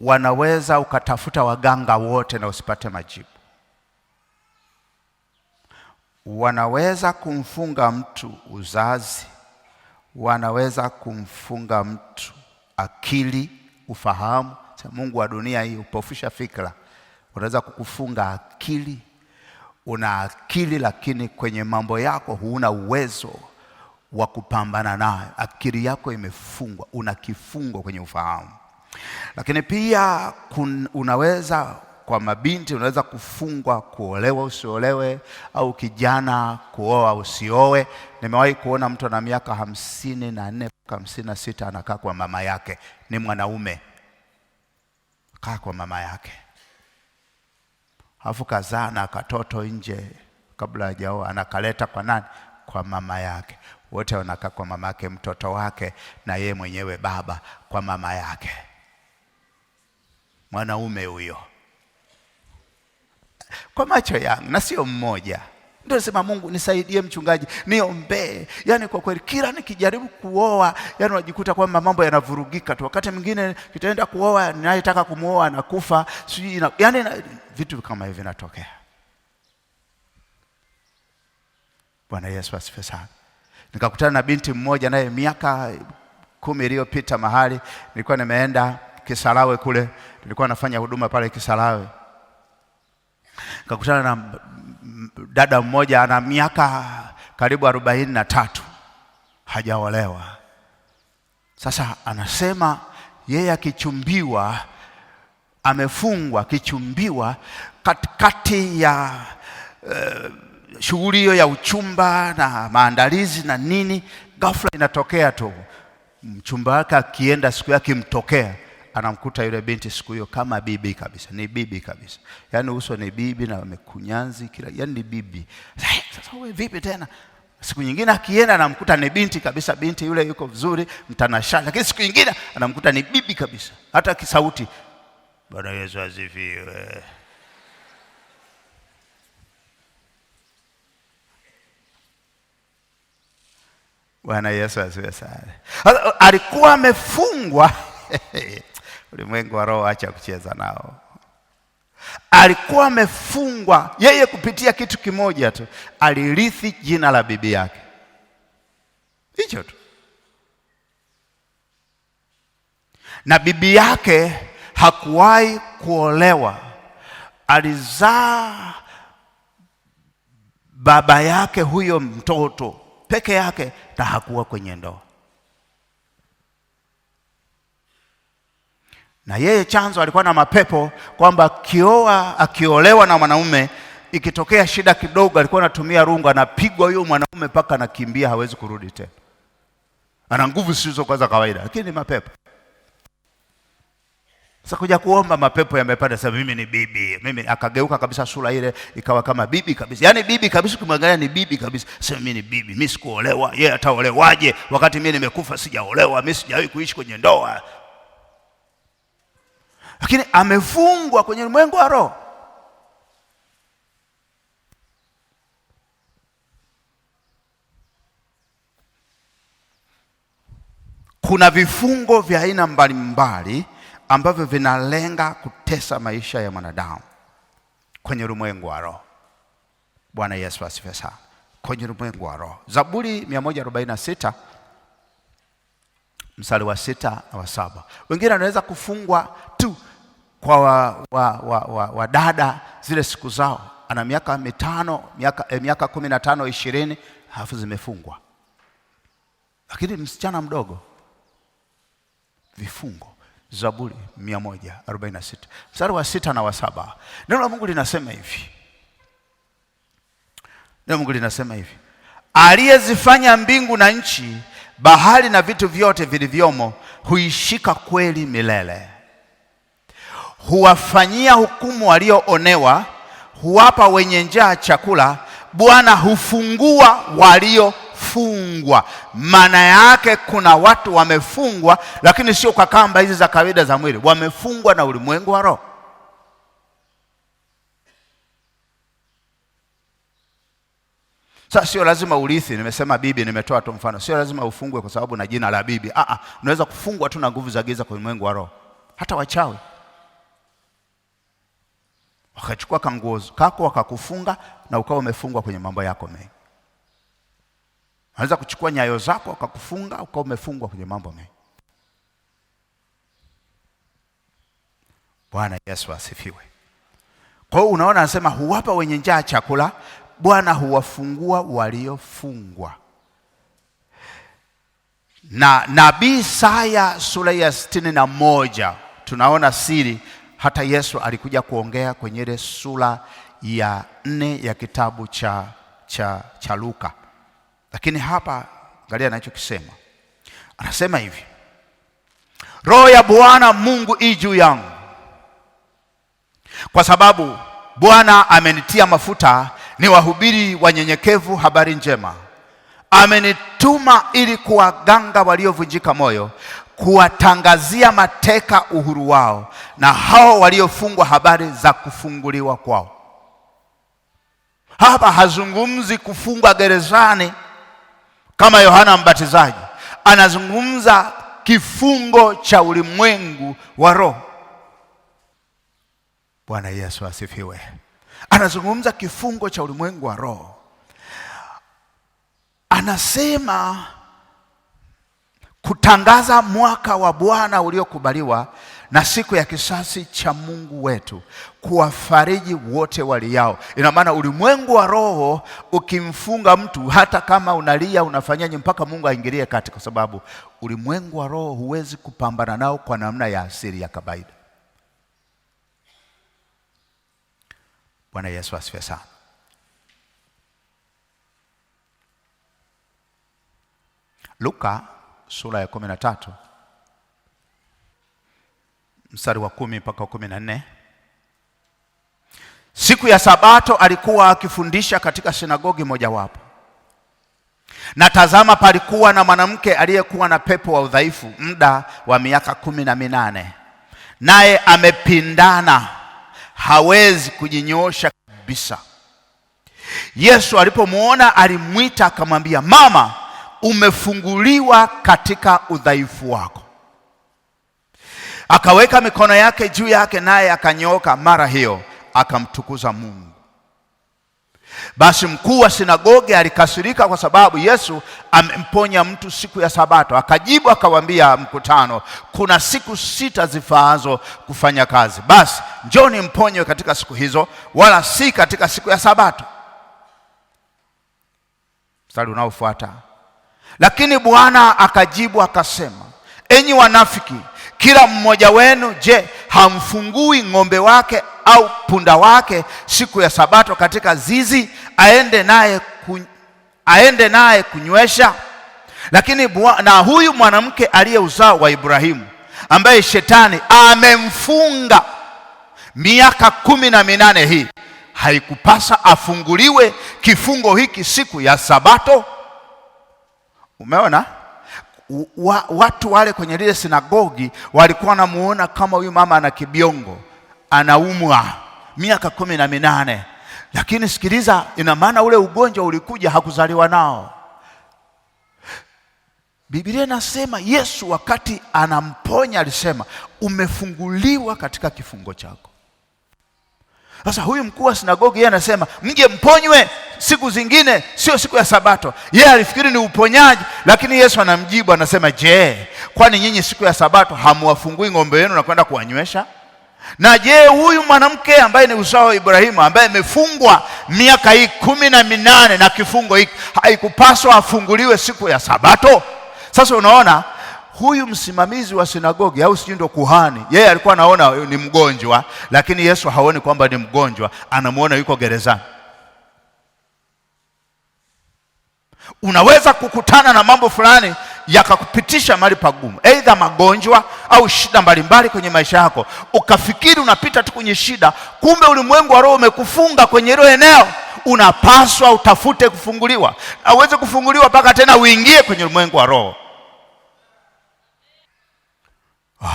wanaweza ukatafuta waganga wote na usipate majibu. Wanaweza kumfunga mtu uzazi, wanaweza kumfunga mtu akili, ufahamu. Mungu wa dunia hii upofusha fikra. Unaweza kukufunga akili, una akili lakini kwenye mambo yako huna uwezo wa kupambana nayo. Akili yako imefungwa, una kifungo kwenye ufahamu. Lakini pia unaweza kwa mabinti unaweza kufungwa kuolewa usiolewe, au kijana kuoa usioe. Nimewahi kuona mtu ana miaka 54 mpaka 56 anakaa kwa mama yake, ni mwanaume kaa kwa mama yake, alafu kazaa na katoto nje kabla hajaoa, anakaleta kwa nani? Kwa mama yake. Wote wanakaa kwa mama yake, mtoto wake na yeye mwenyewe baba kwa mama yake. Mwanaume huyo kwa macho yangu, na sio mmoja. Ndio nasema Mungu nisaidie mchungaji, niombee. Yaani kwa kweli kila nikijaribu kuoa, yaani unajikuta kwamba mambo yanavurugika tu. Wakati mwingine kitaenda kuoa, ninayetaka kumuoa anakufa, yaani vitu kama hivi vinatokea. Bwana Yesu asifiwe sana. Nikakutana na binti mmoja naye miaka 10 iliyopita mahali nilikuwa nimeenda Kisarawe kule, nilikuwa nafanya huduma pale Kisarawe. Nikakutana na dada mmoja ana miaka karibu 43 hajaolewa. Sasa anasema yeye akichumbiwa, amefungwa kichumbiwa, katikati ya shughuli hiyo ya uchumba na maandalizi na nini, ghafla inatokea tu mchumba wake akienda siku yake imtokea, anamkuta yule binti siku hiyo kama bibi kabisa, ni bibi kabisa. Yaani uso ni bibi na amekunyanzi kila, yaani ni bibi. Sasa wewe vipi tena? Siku nyingine akienda anamkuta ni binti kabisa, binti yule yuko vizuri, mtanashati, lakini siku nyingine anamkuta ni bibi kabisa. Hata kisauti, Bwana Yesu asifiwe. Bwana Yesu asifiwe sana. Alikuwa amefungwa ulimwengu wa roho, acha kucheza nao. Alikuwa amefungwa yeye kupitia kitu kimoja tu, alirithi jina la bibi yake. Hicho tu. Na bibi yake hakuwahi kuolewa, alizaa baba yake huyo mtoto peke yake na hakuwa kwenye ndoa. Na yeye chanzo alikuwa na mapepo kwamba akiolewa na mwanaume, ikitokea shida kidogo alikuwa anatumia rungu, anapigwa huyo mwanaume mpaka anakimbia, hawezi kurudi tena. Ana nguvu sizo kwa za kawaida, lakini ni mapepo. Sasa kuja kuomba, mapepo yamepanda, sasa mimi ni bibi. Mimi akageuka kabisa, sura ile ikawa kama bibi kabisa. Yaani bibi kabisa, ukimwangalia ni bibi kabisa. Sasa mimi ni bibi, mimi sikuolewa, yeye ataolewaje wakati mimi nimekufa sijaolewa, mimi sijawahi kuishi kwenye ndoa. Lakini amefungwa kwenye ulimwengu wa roho. Kuna vifungo vya aina mbalimbali ambavyo vinalenga kutesa maisha ya mwanadamu kwenye ulimwengu wa roho. Bwana Yesu asifiwe sana. Kwenye ulimwengu wa roho. Zaburi 146 mstari wa 6 na wa 7. Wengine wanaweza kufungwa tu kwa dada zile siku zao, ana miaka 5, miaka 15, 20 halafu zimefungwa. Lakini msichana mdogo, vifungo. Zaburi 146 mstari wa 6 na wa 7. Neno la Mungu linasema hivi. Neno la Mungu linasema hivi: aliyezifanya mbingu na nchi, bahari na vitu vyote vilivyomo, huishika kweli milele. Huwafanyia hukumu walioonewa, huwapa wenye njaa chakula. Bwana hufungua waliofungwa. Maana yake kuna watu wamefungwa, lakini sio kwa kamba hizi za kawaida za mwili, wamefungwa na ulimwengu wa roho. Sasa sio lazima urithi. Nimesema bibi, nimetoa tu mfano. Sio lazima ufungwe kwa sababu na jina la bibi. Unaweza kufungwa tu na nguvu za giza kwa ulimwengu wa roho. Hata wachawi wakachukua kanguo kako wakakufunga na ukawa umefungwa kwenye mambo yako mengi. Wanaweza kuchukua nyayo zako wakakufunga ukawa umefungwa kwenye mambo mengi. Bwana Yesu asifiwe. Kwa hiyo unaona anasema huwapa wenye njaa chakula, Bwana huwafungua waliofungwa. Na nabii Isaya sura ya 61 tunaona siri hata Yesu alikuja kuongea kwenye ile sura ya 4 ya kitabu cha Luka. Lakini hapa angalia anachokisema. Anasema hivi: Roho ya Bwana Mungu ii juu yangu, kwa sababu Bwana amenitia mafuta niwahubiri wanyenyekevu habari njema. Amenituma ili kuwaganga waliovunjika moyo, kuwatangazia mateka uhuru wao, na hao waliofungwa habari za kufunguliwa kwao. Hapa hazungumzi kufungwa gerezani kama Yohana Mbatizaji. Anazungumza kifungo cha ulimwengu wa roho. Bwana Yesu asifiwe. Anazungumza kifungo cha ulimwengu wa roho. Anasema kutangaza mwaka wa Bwana uliokubaliwa na siku ya kisasi cha Mungu wetu, kuwafariji wote waliao. Ina maana ulimwengu wa roho ukimfunga mtu, hata kama unalia unafanyaje, mpaka Mungu aingilie kati, kwa sababu ulimwengu wa roho huwezi kupambana nao kwa namna ya asili ya kawaida. Bwana Yesu asifiwe sana. Luka sura ya 13 mstari wa 10 mpaka 14. Siku ya Sabato alikuwa akifundisha katika sinagogi mojawapo, na tazama, palikuwa na mwanamke aliyekuwa na pepo wa udhaifu muda wa miaka 18, naye amepindana, hawezi kujinyoosha kabisa. Yesu alipomuona alimwita akamwambia, mama, umefunguliwa katika udhaifu wako. Akaweka mikono yake juu yake, naye akanyooka mara hiyo, akamtukuza Mungu. Basi mkuu wa sinagogi alikasirika kwa sababu Yesu amemponya mtu siku ya Sabato. Akajibu akawaambia mkutano, kuna siku 6 zifaazo kufanya kazi. Basi njoni mponywe katika siku hizo, wala si katika siku ya Sabato. Mstari unaofuata. Lakini Bwana akajibu akasema, enyi wanafiki, kila mmoja wenu, je, hamfungui ng'ombe wake au punda wake siku ya Sabato katika zizi aende naye kunywesha? Lakini na huyu mwanamke aliye uzao wa Ibrahimu, ambaye shetani amemfunga miaka 18 hii, haikupasa afunguliwe kifungo hiki siku ya Sabato? Umeona? Watu wale kwenye lile sinagogi walikuwa wanamuona kama huyu mama ana kibiongo, anaumwa miaka 18. Lakini sikiliza, ina maana ule ugonjwa ulikuja, hakuzaliwa nao. Biblia inasema Yesu wakati anamponya alisema, umefunguliwa katika kifungo chako. Sasa huyu mkuu wa sinagogi yeye anasema, mje mponywe siku zingine, sio siku ya Sabato. Yeye alifikiri ni uponyaji, lakini Yesu anamjibu anasema, je, kwani nyinyi siku ya Sabato hamuwafungui ng'ombe wenu na kwenda kuwanywesha? Na je, huyu mwanamke ambaye ni uzao wa Ibrahimu, ambaye amefungwa miaka hii 18 na kifungo hiki, haikupaswa afunguliwe siku ya Sabato? Sasa unaona, huyu msimamizi wa sinagogi au sijui ndo kuhani, yeye alikuwa anaona ni mgonjwa, lakini Yesu haoni kwamba ni mgonjwa, anamuona yuko gerezani. Unaweza kukutana na mambo fulani yakakupitisha mahali pagumu, aidha magonjwa au shida mbalimbali kwenye maisha yako, ukafikiri unapita tu kwenye shida, kumbe ulimwengu wa roho umekufunga kwenye hilo eneo. Unapaswa utafute kufunguliwa, na uweze kufunguliwa mpaka tena uingie kwenye ulimwengu wa roho.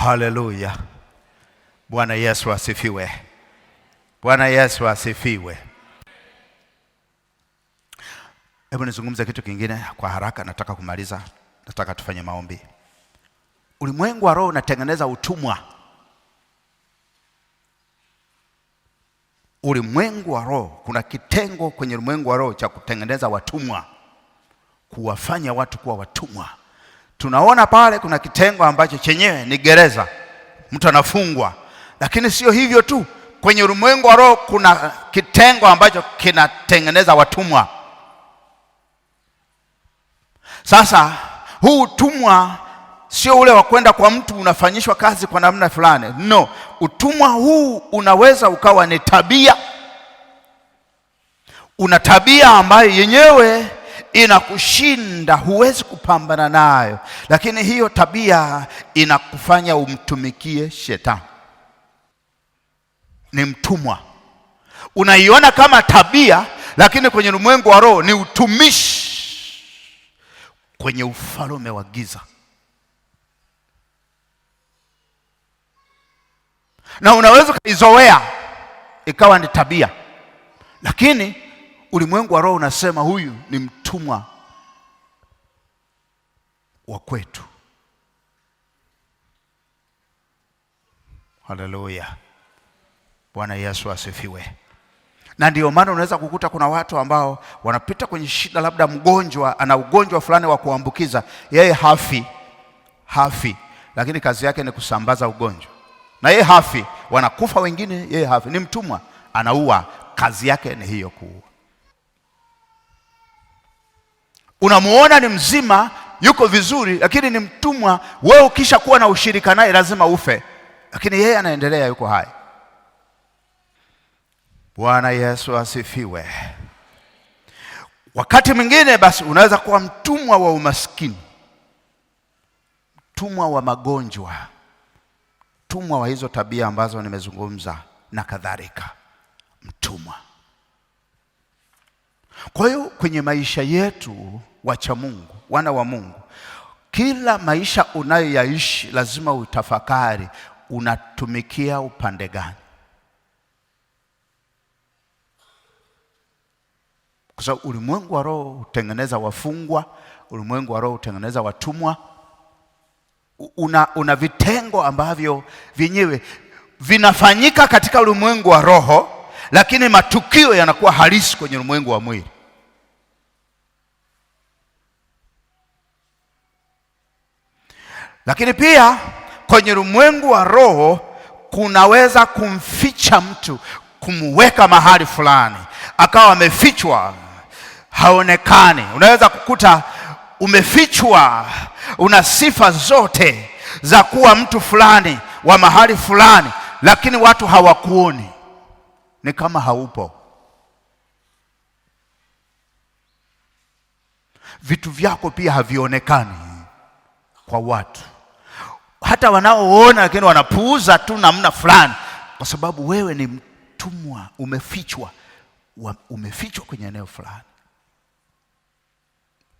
Haleluya. Bwana Yesu asifiwe. Bwana Yesu asifiwe. Hebu nizungumze kitu kingine kwa haraka, nataka kumaliza. Nataka tufanye maombi. Ulimwengu wa roho unatengeneza utumwa. Ulimwengu wa roho, kuna kitengo kwenye ulimwengu wa roho cha kutengeneza watumwa, kuwafanya watu kuwa watumwa. Tunaona pale kuna kitengo ambacho chenyewe ni gereza, mtu anafungwa. Lakini sio hivyo tu, kwenye ulimwengu wa roho kuna kitengo ambacho kinatengeneza watumwa. Sasa huu utumwa sio ule wa kwenda kwa mtu unafanyishwa kazi kwa namna fulani. No, utumwa huu unaweza ukawa ni tabia. Una tabia ambayo yenyewe inakushinda, huwezi kupambana nayo, lakini hiyo tabia inakufanya umtumikie shetani. Ni mtumwa. Unaiona kama tabia, lakini kwenye ulimwengu wa roho ni utumishi kwenye ufalme wa giza. Na unaweza kuizoea ikawa ni tabia, lakini ulimwengu wa roho unasema huyu ni mtumwa wa kwetu. Haleluya. Bwana Yesu asifiwe. Na ndio maana unaweza kukuta kuna watu ambao wanapita kwenye shida, labda mgonjwa ana ugonjwa fulani wa kuambukiza, yeye hafi, lakini kazi yake ni kusambaza ugonjwa. Na yeye hafi, wanakufa wengine, yeye hafi. Ni mtumwa, anaua, kazi yake ni hiyo, kuua. Unamuona ni mzima, yuko vizuri, lakini ni mtumwa. Wewe ukisha kuwa na ushirika naye lazima ufe, lakini yeye anaendelea, yuko hai. Bwana Yesu asifiwe. Wakati mwingine basi unaweza kuwa mtumwa wa umaskini, mtumwa wa magonjwa, mtumwa wa hizo tabia ambazo nimezungumza na kadhalika. Mtumwa. Kwa hiyo kwenye maisha yetu, wacha Mungu, wana wa Mungu, kila maisha unayoyaishi lazima utafakari unatumikia upande gani. Kwa sababu ulimwengu wa roho utengeneza wafungwa, ulimwengu wa roho utengeneza watumwa. Una vitengo ambavyo vyenyewe vinafanyika katika ulimwengu wa roho, lakini matukio yanakuwa halisi kwenye ulimwengu wa mwili. Lakini pia kwenye ulimwengu wa roho kunaweza kumficha mtu, kumweka mahali fulani akawa amefichwa, haonekani. Unaweza kukuta umefichwa, una sifa zote za kuwa mtu fulani wa mahali fulani, lakini watu hawakuoni, ni kama haupo. Vitu vyako pia havionekani kwa watu, hata wanaoona, lakini wanapuuza tu namna fulani, kwa sababu wewe ni mtumwa, umefichwa kwenye eneo fulani.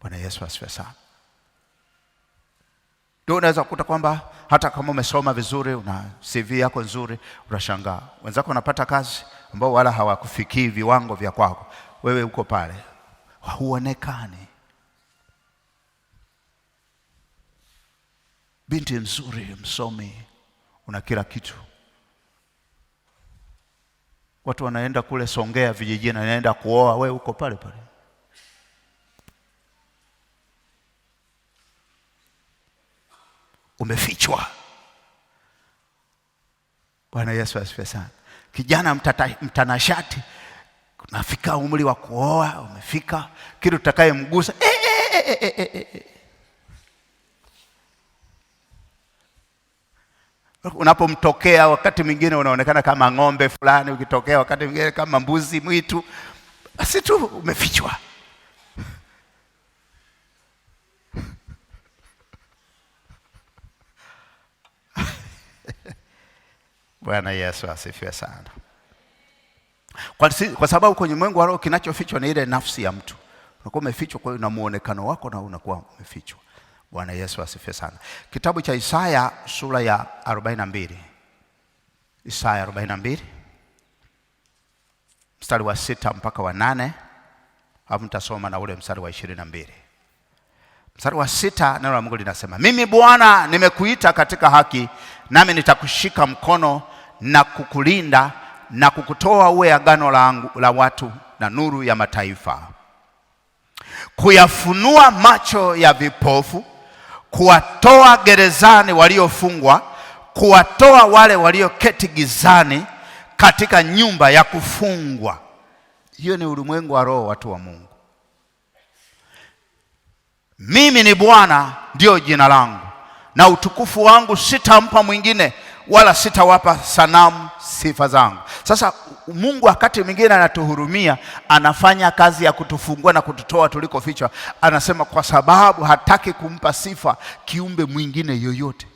Bwana Yesu asifiwe sana. Ndio unaweza kukuta kwamba hata kama umesoma vizuri, una CV yako nzuri, unashangaa wenzako wanapata kazi ambao wala hawakufikii viwango vya kwako, wewe uko pale huonekani. Binti nzuri, msomi, una kila kitu, watu wanaenda kule Songea vijijini, wanaenda kuoa, wewe uko pale pale. Umefichwa. Bwana Yesu asifiwe sana. Kijana mtanashati, unafika umri wa kuoa, umefika, kitu utakayemgusa unapomtokea wakati mwingine unaonekana kama ng'ombe fulani, ukitokea wakati mwingine kama mbuzi mwitu, basi tu umefichwa. Bwana Yesu asifiwe sana. Kwa sababu kwenye ulimwengu wa roho kinachofichwa ni ile nafsi ya mtu. Unakuwa umefichwa, kwa hiyo na muonekano wako na unakuwa umefichwa. Bwana Yesu asifiwe sana. Kitabu cha Isaya sura ya 42. Isaya 42 mstari wa 6 mpaka wa 8. Hapo nitasoma na ule mstari wa 22. Mstari wa 6, neno la Mungu linasema, mimi Bwana nimekuita katika haki, nami nitakushika mkono na kukulinda na kukutoa uwe agano langu la watu na nuru ya mataifa, kuyafunua macho ya vipofu, kuwatoa gerezani waliofungwa, kuwatoa wale walioketi gizani katika nyumba ya kufungwa. Hiyo ni ulimwengu wa roho, watu wa Mungu. Mimi ni Bwana, ndio jina langu, na utukufu wangu sitampa mwingine, wala sitawapa sanamu sifa zangu. Sasa Mungu wakati mwingine anatuhurumia, anafanya kazi ya kutufungua na kututoa tulikofichwa. Anasema kwa sababu hataki kumpa sifa kiumbe mwingine yoyote.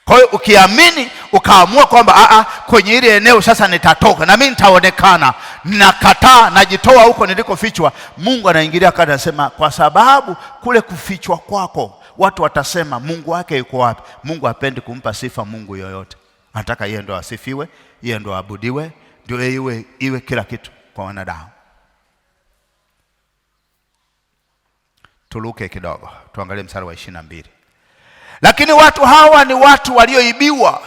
Kwa hiyo ukiamini ukaamua kwamba kwenye ile eneo sasa nitatoka na mimi nitaonekana, nakataa, najitoa huko nilikofichwa, Mungu anaingilia kati, anasema kwa sababu kule kufichwa kwako watu watasema Mungu wake yuko wapi? Mungu hapendi kumpa sifa Mungu yoyote. Anataka yeye ndo asifiwe, yeye ndo abudiwe, ndio iwe kila kitu kwa wanadamu. Tuluke kidogo, tuangalie mstari wa 22. Lakini watu hawa ni watu walioibiwa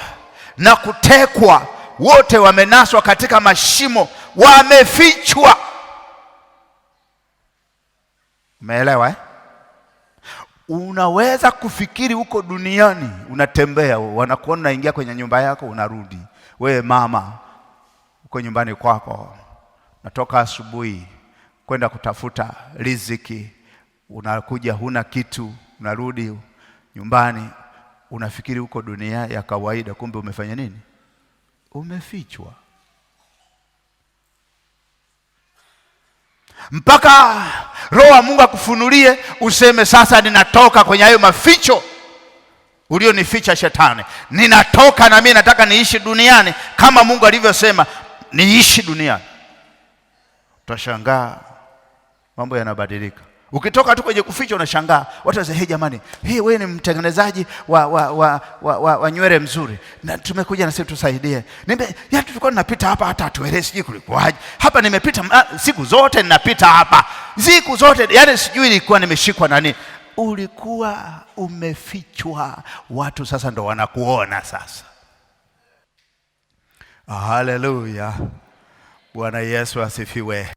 na kutekwa, wote wamenaswa katika mashimo, wamefichwa. Umeelewa eh? Unaweza kufikiri huko duniani unatembea, wanakuona unaingia kwenye nyumba yako unarudi. Wewe mama uko nyumbani kwako, natoka asubuhi kwenda kutafuta riziki, unakuja huna kitu, unarudi nyumbani, unafikiri huko dunia ya kawaida, kumbe umefanya nini? Umefichwa. Mpaka Roho wa Mungu akufunulie useme sasa ninatoka kwenye hayo maficho ulionificha Shetani. Ninatoka na mimi nataka niishi duniani kama Mungu alivyosema niishi duniani. Utashangaa mambo yanabadilika. Ukitoka tu kwenye kuficha unashangaa. Watu wasema, "Hey jamani, wewe ni mtengenezaji wa nywele mzuri. Na tumekuja na sisi tusaidie." Tulikuwa tunapita hapa hata atueleze sijui kulikuwaje. Hapa nimepita siku zote ninapita hapa. Siku zote sijui ilikuwa nimeshikwa na nini. Ulikuwa umefichwa. Watu sasa ndo wanakuona sasa. Haleluya. Bwana Yesu asifiwe.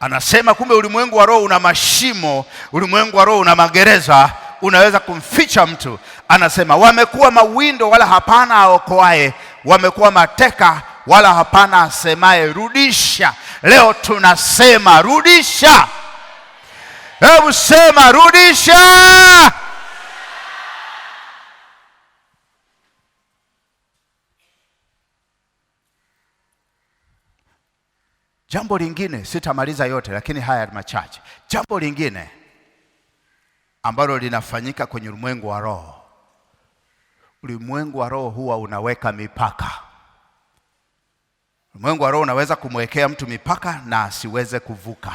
Anasema kumbe ulimwengu wa roho una mashimo, ulimwengu wa roho una magereza, unaweza kumficha mtu. Anasema wamekuwa mawindo wala hapana aokoaye, wamekuwa mateka wala hapana asemaye rudisha. Leo tunasema rudisha. Hebu sema rudisha. Jambo lingine, sitamaliza yote lakini haya machache. Jambo lingine ambalo linafanyika kwenye ulimwengu wa roho. Ulimwengu wa roho huwa unaweka mipaka. Ulimwengu wa roho unaweza kumwekea mtu mipaka na asiweze kuvuka.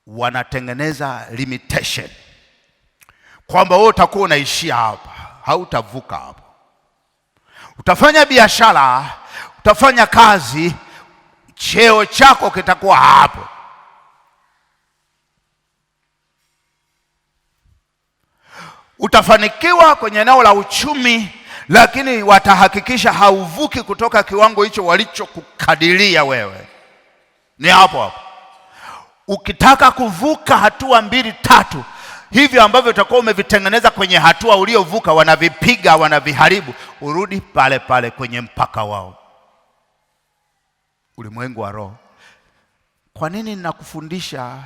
Wanatengeneza limitation. Kwamba wewe utakuwa unaishia hapa, hautavuka hapo. Utafanya biashara, utafanya kazi, cheo chako kitakuwa hapo. Utafanikiwa kwenye eneo la uchumi, lakini watahakikisha hauvuki kutoka kiwango hicho walichokukadiria wewe. Ni hapo hapo. Ukitaka kuvuka hatua 2 3, hivyo ambavyo utakuwa umevitengeneza kwenye hatua uliovuka, wanavipiga, wanaviharibu, urudi pale pale kwenye mpaka wao. Ulimwengu wa roho. Kwa nini ninakufundisha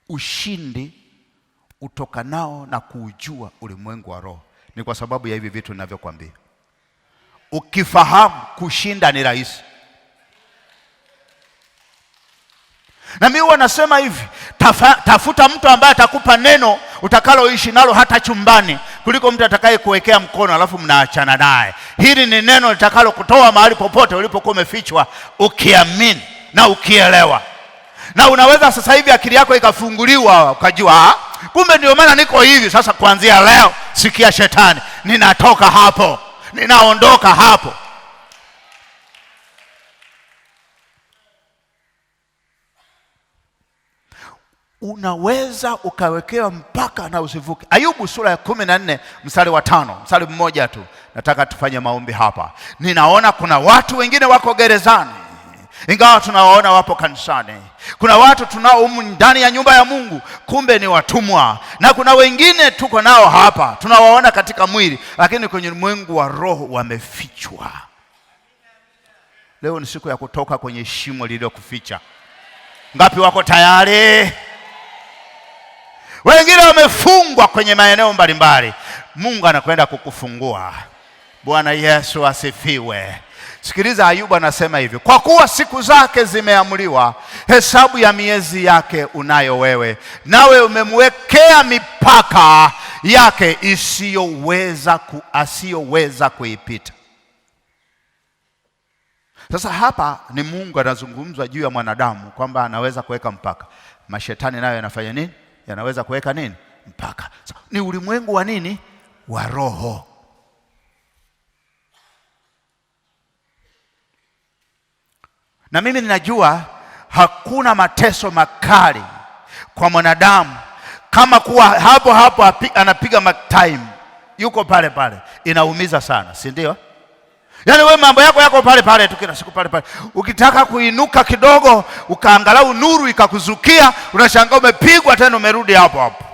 ushindi utokanao na kuujua ulimwengu wa roho? Ni kwa sababu ya hivi vitu ninavyokuambia. Ukifahamu kushinda ni rahisi. Na mimi huwa nasema hivi, tafuta mtu ambaye atakupa neno utakaloishi nalo hata chumbani, kuliko mtu atakaye kuwekea mkono alafu mnaachana naye. Hili ni neno litakalo kutoa mahali popote ulipokuwa umefichwa, ukiamini na ukielewa. Na unaweza sasa hivi akili yako ikafunguliwa, ukajua kumbe ndio maana niko hivi. Sasa kuanzia leo, sikia Shetani, ninatoka hapo, ninaondoka hapo. Unaweza ukawekewa mpaka na usivuke. Ayubu sura ya 14 mstari wa 5, mstari mmoja tu. Nataka tufanye maombi hapa. Ninaona kuna watu wengine wako gerezani, ingawa tunawaona wapo kanisani. Kuna watu tunao ndani ya nyumba ya Mungu, kumbe ni watumwa. Na kuna wengine tuko nao hapa, tunawaona katika mwili, lakini kwenye ulimwengu wa roho wamefichwa. Leo ni siku ya kutoka kwenye shimo lililokuficha. Ngapi wako tayari? wengine wamefungwa kwenye maeneo mbalimbali. Mungu anakwenda kukufungua. Bwana Yesu asifiwe. Sikiliza, Ayubu anasema hivi: kwa kuwa siku zake zimeamriwa, hesabu ya miezi yake unayo wewe, nawe umemwekea mipaka yake asiyoweza kuipita. Sasa hapa ni Mungu anazungumzwa juu ya mwanadamu kwamba anaweza kuweka mpaka. Mashetani nayo yanafanya nini? Yanaweza kuweka nini? Mpaka. So, ni ulimwengu wa nini? Wa roho. Na mimi ninajua hakuna mateso makali kwa mwanadamu kama kuwa hapo hapo anapiga mark time, yuko pale pale. Inaumiza sana, si ndio? Yaani wewe mambo yako pale pale tu, kila siku pale pale. Ukitaka kuinuka kidogo, ukaangalau nuru ikakuzukia, unashangaa umepigwa tena, umerudi hapo hapo.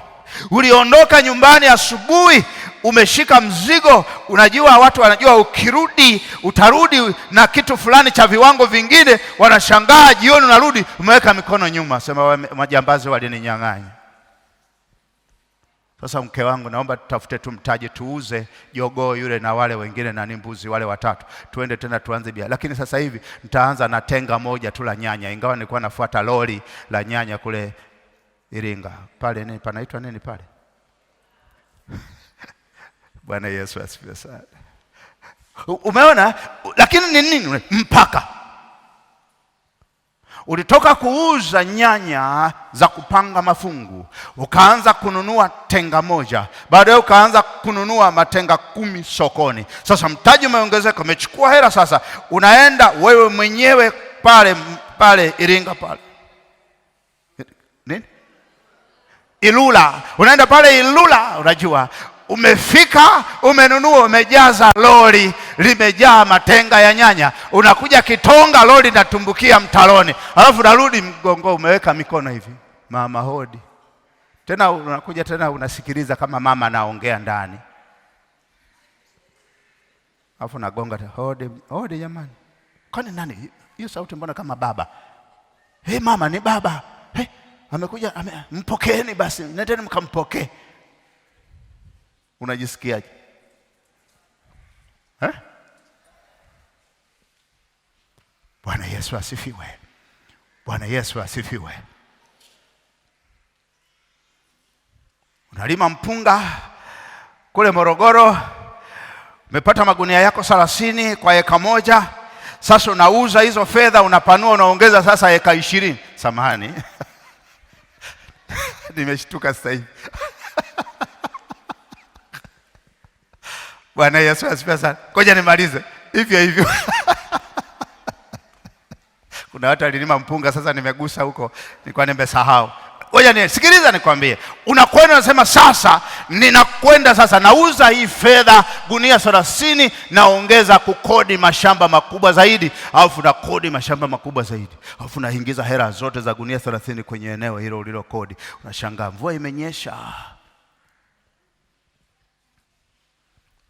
Uliondoka nyumbani asubuhi, umeshika mzigo, unajua watu wanajua ukirudi utarudi na kitu fulani cha viwango vingine, wanashangaa jioni unarudi umeweka mikono nyuma, sema majambazi walininyang'anya. Sasa mke wangu, naomba tutafute tu mtaji, tuuze jogoo yule na wale wengine na mbuzi wale watatu, tuende tena tuanze biashara. Lakini sasa hivi nitaanza na tenga moja tu la nyanya, ingawa nilikuwa nafuata lori la nyanya kule Iringa. Pale nini panaitwa nini pale? Bwana Yesu asifiwe sana. Umeona? Lakini ni nini? Mpaka. Ulitoka kuuza nyanya za kupanga mafungu, ukaanza kununua tenga moja, baadaye ukaanza kununua matenga 10 sokoni. Sasa mtaji umeongezeka, umechukua hela, sasa unaenda wewe mwenyewe pale Iringa pale. Nini? Ilula. Unaenda pale Ilula, unajua umefika, umenunua, umejaza lori limejaa matenga ya nyanya, unakuja Kitonga, lori natumbukia mtaloni, alafu narudi mgongo, umeweka mikono hivi, mama hodi. Tena unakuja tena unasikiliza kama mama anaongea ndani, alafu nagonga hodi, hodi jamani. Kwani nani hiyo sauti, mbona kama baba? Mama, ni baba. Amekuja, mpokeeni basi, nendeni mkampokee. Unajisikiaje? Bwana Yesu asifiwe. Bwana Yesu asifiwe. Unalima mpunga kule Morogoro, umepata magunia yako 30 kwa eka moja. Sasa unauza hizo fedha, unapanua, unaongeza sasa eka 20. Samahani. Nimeshtuka sasa hivi. Bwana Yesu asifiwe sana. Ngoja nimalize hivyo. Kuna watu walilima mpunga, sasa nimegusa huko, nilikuwa nimesahau. Ngoja sikiliza nikwambie. Unakwenda unasema, sasa ninakwenda sasa nauza hii fedha gunia 30, naongeza kukodi mashamba makubwa zaidi, alafu na kodi mashamba makubwa zaidi, alafu naingiza hela zote za gunia 30 kwenye eneo hilo ulilo kodi. Unashangaa mvua imenyesha,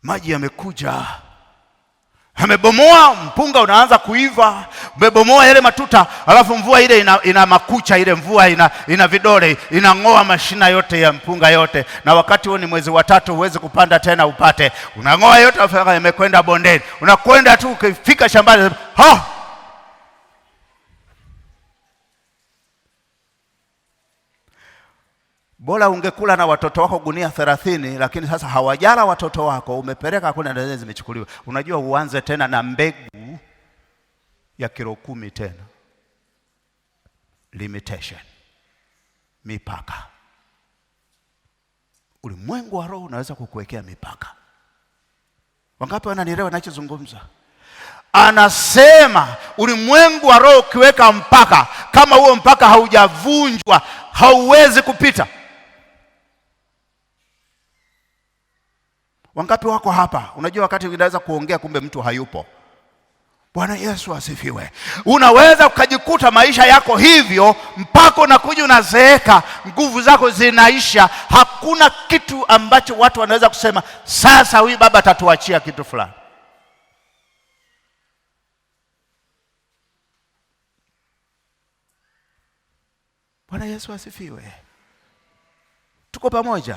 maji yamekuja, amebomoa mpunga, unaanza kuiva, umebomoa yale matuta, alafu mvua ile ina makucha, ile mvua ina vidole, inang'oa mashina yote ya mpunga yote, na wakati huo ni mwezi wa 3, uweze kupanda tena upate, unang'oa yote, afaka yamekwenda bondeni. Unakwenda tu, ukifika shambani, bora ungekula na watoto wako gunia 30, lakini sasa hawajala watoto wako, umepeleka kule na zimechukuliwa. Unajua uanze tena na mbegu ya kilo 10 tena. Limitation. Mipaka. Ulimwengu wa roho unaweza kukuwekea mipaka. Wangapi wananielewa ninachozungumza? Anasema ulimwengu wa roho ukiweka mpaka, kama huo mpaka haujavunjwa, hauwezi kupita. Wangapi wako hapa? Unajua wakati unaweza kuongea kumbe mtu hayupo. Bwana Yesu asifiwe. Unaweza ukajikuta maisha yako hivyo mpaka unakuja unazeeka, nguvu zako zinaisha, hakuna kitu ambacho watu wanaweza kusema sasa huyu baba atatuachia kitu fulani. Bwana Yesu asifiwe. Tuko pamoja?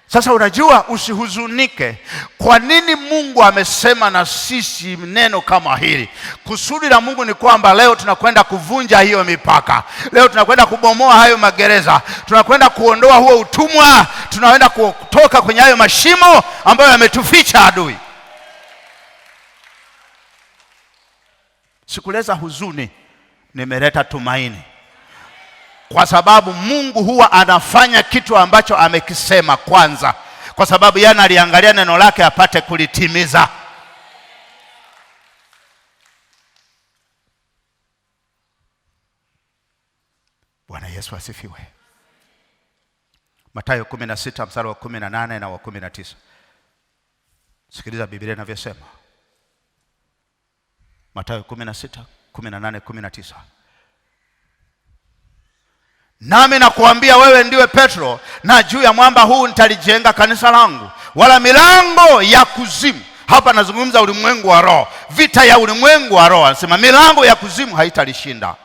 Sasa unajua, usihuzunike. Kwa nini Mungu amesema na sisi neno kama hili? Kusudi la Mungu ni kwamba leo tunakwenda kuvunja hiyo mipaka. Leo tunakwenda kubomoa hayo magereza. Tunakwenda kuondoa huo utumwa. Tunakwenda kutoka kwenye hayo mashimo ambayo yametuficha adui. Sikuleta huzuni, nimeleta tumaini. Kwa sababu Mungu huwa anafanya kitu ambacho amekisema kwanza, kwa sababu yeye analiangalia neno lake apate kulitimiza. Bwana Yesu asifiwe. Mathayo 16 mstari wa 18 na wa 19. Sikiliza Biblia inavyosema. Mathayo 16, 18, 19. Nami nakuambia wewe ndiwe Petro, na juu ya mwamba huu nitalijenga kanisa langu, wala milango ya kuzimu. Hapa nazungumza ulimwengu wa roho, vita ya ulimwengu wa roho. Anasema milango ya kuzimu haitalishinda.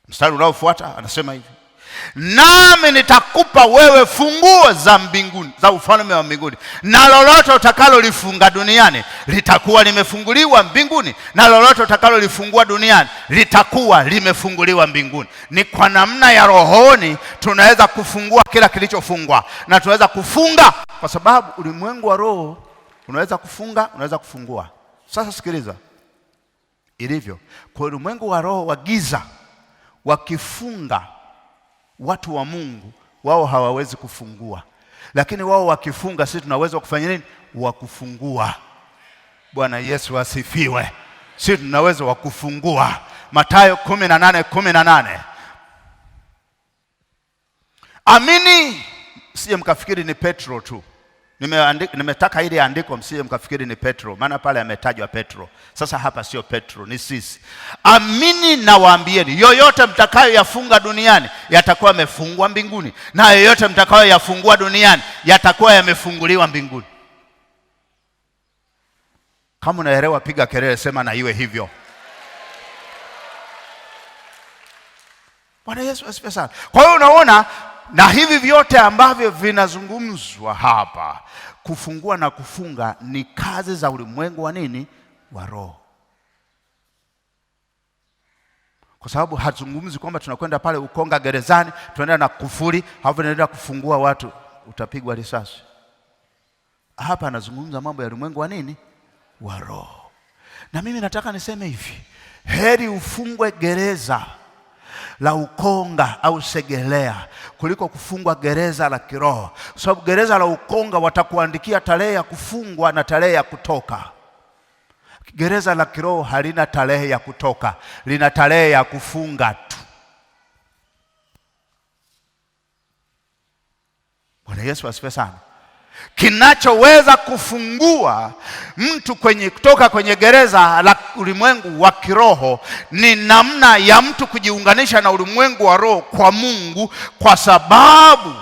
Mstari unaofuata anasema hivi, nami nitakupa wewe funguo za mbinguni, za ufalme wa mbinguni, na lolote utakalolifunga duniani litakuwa limefunguliwa mbinguni, na lolote utakalolifungua duniani litakuwa limefunguliwa mbinguni. Ni kwa namna ya rohoni tunaweza kufungua kila kilichofungwa, na tunaweza kufunga, kwa sababu ulimwengu wa roho unaweza kufunga, unaweza kufungua. Sasa sikiliza ilivyo. Kwa ulimwengu wa roho wa giza, wakifunga, watu wa Mungu wao hawawezi kufungua, lakini wao wakifunga, sisi tunaweza kufanya nini? Wakufungua. Bwana Yesu asifiwe. Sisi tunaweza wakufungua. Mathayo 18:18. Amini, sije mkafikiri ni Petro tu. Nimetaka ili andiko msije mkafikiri ni Petro, maana pale ametajwa Petro. Sasa hapa sio Petro, ni sisi. Amini na waambieni, yoyote mtakayoyafunga duniani yatakuwa yamefungwa mbinguni, na yoyote mtakayoyafungua duniani yatakuwa yamefunguliwa mbinguni. Kama unaelewa piga kelele, sema na iwe hivyo. Bwana Yesu asifiwe sana. Kwa hiyo unaona, na hivi vyote ambavyo vinazungumzwa hapa, kufungua na kufunga, ni kazi za ulimwengu wa nini? Wa roho. Kwa sababu hazungumzi kwamba tunakwenda pale Ukonga gerezani, tunaenda na kufuri, hapo tunaenda kufungua watu, utapigwa risasi. Hapa anazungumza mambo ya ulimwengu wa nini? Wa roho. Na mimi nataka niseme hivi, heri ufungwe gereza la Ukonga au Segelea kuliko kufungwa gereza la kiroho. Kwa sababu gereza la Ukonga watakuandikia tarehe ya kufungwa na tarehe ya kutoka. Gereza la kiroho halina tarehe ya kutoka, lina tarehe ya kufunga tu. Bwana Yesu asifiwe sana. Kinachoweza kufungua mtu kutoka kwenye gereza la ulimwengu wa kiroho ni namna ya mtu kujiunganisha na ulimwengu wa roho kwa Mungu, kwa sababu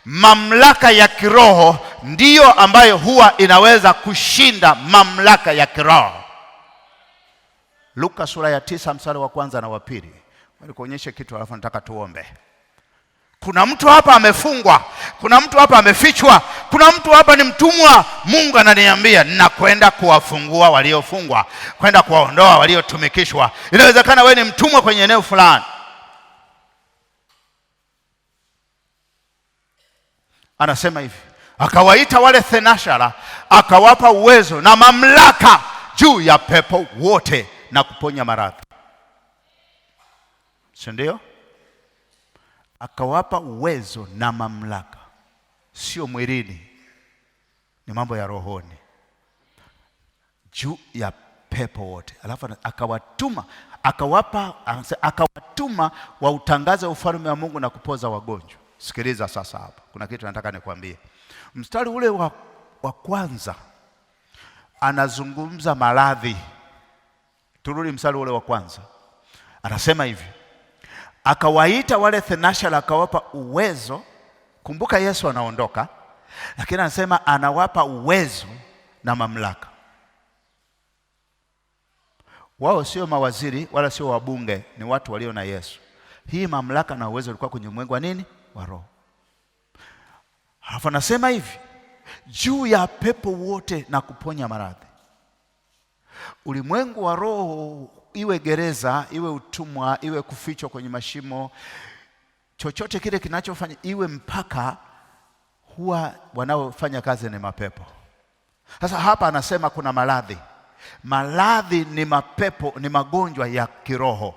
mamlaka ya kiroho ndiyo ambayo huwa inaweza kushinda mamlaka ya kiroho. Luka sura ya 9 mstari wa 1 na wa 2. Walikuonyesha kitu, alafu nataka tuombe. Kuna mtu hapa amefungwa, kuna mtu hapa amefichwa, kuna mtu hapa ni mtumwa. Mungu ananiambia ninakwenda kuwafungua waliofungwa, kwenda kuwaondoa waliotumikishwa. Inawezekana wewe ni mtumwa kwenye eneo fulani. Anasema hivi, akawaita wale thenashara, akawapa uwezo na mamlaka juu ya pepo wote na kuponya maradhi. Si ndio? Akawapa uwezo na mamlaka, sio mwilini, ni mambo ya rohoni, juu ya pepo wote. Alafu akawatuma wautangaze ufalme wa Mungu na kupoza wagonjwa. Sikiliza sasa, hapa kuna kitu nataka nikwambie. Mstari ule wa kwanza anazungumza maradhi. Turudi mstari ule wa kwanza, anasema hivi, akawaita wale thenashara, akawapa uwezo. Kumbuka Yesu anaondoka, lakini anasema anawapa uwezo na mamlaka. Wao sio mawaziri wala sio wabunge, ni watu walio na Yesu. Hii mamlaka na uwezo ulikuwa kwenye ulimwengu wa nini? Wa roho. Halafu anasema hivi, juu ya pepo wote na kuponya maradhi. Ulimwengu wa roho, iwe gereza, iwe utumwa, iwe kufichwa kwenye mashimo, chochote kile kinachofanya iwe mpaka, huwa wanaofanya kazi ni mapepo. Sasa hapa anasema kuna maradhi. Maradhi ni mapepo, ni magonjwa ya kiroho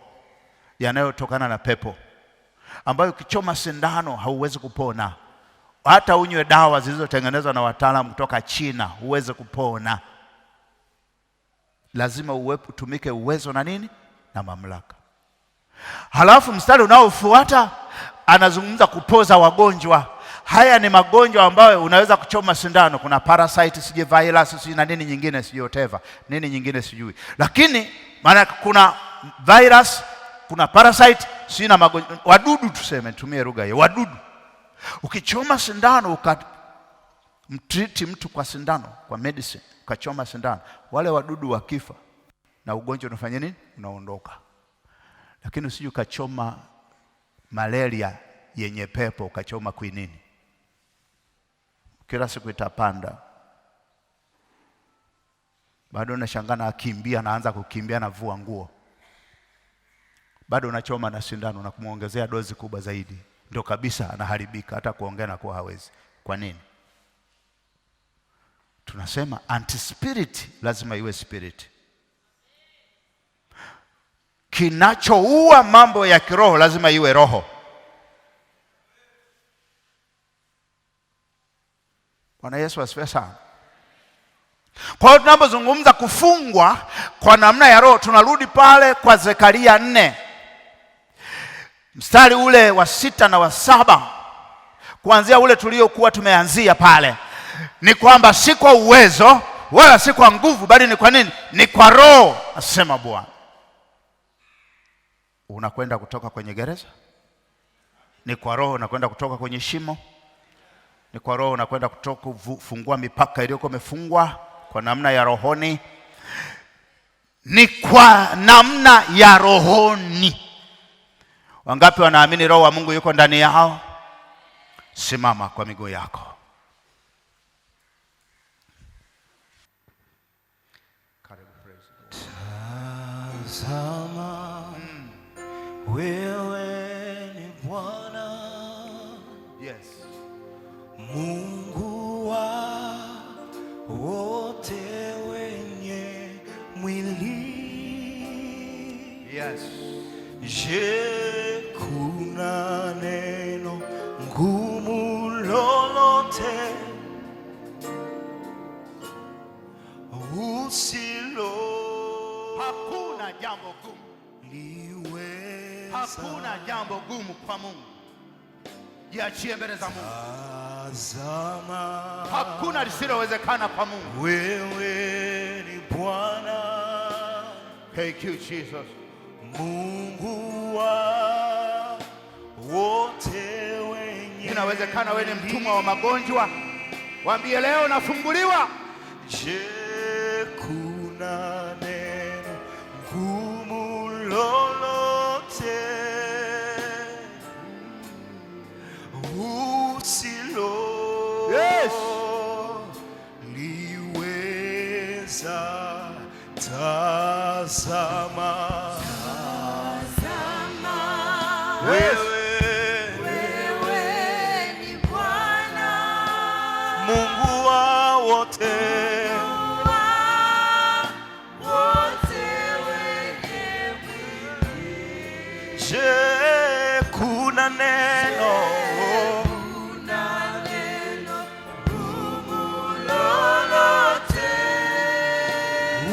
yanayotokana na pepo, ambayo ukichoma sindano hauwezi kupona. Hata unywe dawa zilizotengenezwa na wataalamu kutoka China huwezi kupona. Lazima utumike uwezo na nini? Na mamlaka. Halafu mstari unaofuata anazungumza kupoza wagonjwa. Haya ni magonjwa ambayo unaweza kuchoma sindano. Kuna parasite, sije virus, sije na nini nyingine, sije whatever. Nini nyingine sijui. Lakini maana kuna virus, kuna parasite, sije na magonjwa, wadudu tuseme, tumie lugha hiyo, wadudu. Ukichoma sindano ukamtriti mtu kwa sindano, kwa medicine, ukachoma sindano, wale wadudu wakifa na ugonjwa unafanya nini? Unaondoka. Lakini usije ukachoma malaria yenye pepo, ukachoma quinini, kila siku itapanda. Bado unashangana akimbia, anaanza kukimbia na vua nguo. Bado unachoma na sindano na kumuongezea dozi kubwa zaidi. Ndio kabisa anaharibika, hata kuongea na kuwa hawezi. Kwa nini? Tunasema anti-spirit lazima iwe spirit. Kinachoua mambo ya kiroho lazima iwe roho. Bwana Yesu asifiwe sana. Kwa hiyo tunapozungumza kufungwa kwa namna ya roho, tunarudi pale kwa Zekaria 4. Mstari ule wa 6 na wa 7. Kuanzia ule tuliokuwa tumeanzia pale. Ni kwamba si kwa uwezo wala si kwa nguvu, bali ni kwa nini? Ni kwa roho, asema Bwana. Unakwenda kutoka kwenye gereza? Ni kwa roho. Unakwenda kutoka kwenye shimo? Ni kwa roho. Unakwenda kutoka kufungua mipaka iliyokuwa imefungwa kwa namna ya rohoni? Ni kwa namna ya rohoni. Wangapi wanaamini roho wa Mungu yuko ndani yao? Simama kwa miguu yako. Tazama, wewe ni Bwana, yes, Mungu wa wote wenye mwili. yes. Je, kuna neno ngumu lolote usilo? Hakuna jambo gumu. Liweza. Hakuna jambo gumu kwa Mungu. Jiachie mbele za Mungu. Tazama, Hakuna lisilowezekana kwa Mungu. wewe ni Bwana, Thank you Jesus. Mungu wa wote wenye. Inawezekana wewe ni mtumwa wa magonjwa. Waambie leo nafunguliwa. Je, kuna neno ngumu lolote usilo? Yes. Liweza. Tazama, Wewe ni Bwana, Mungu wa wote, wote wenye mwili. je, kuna neno Gumu lolote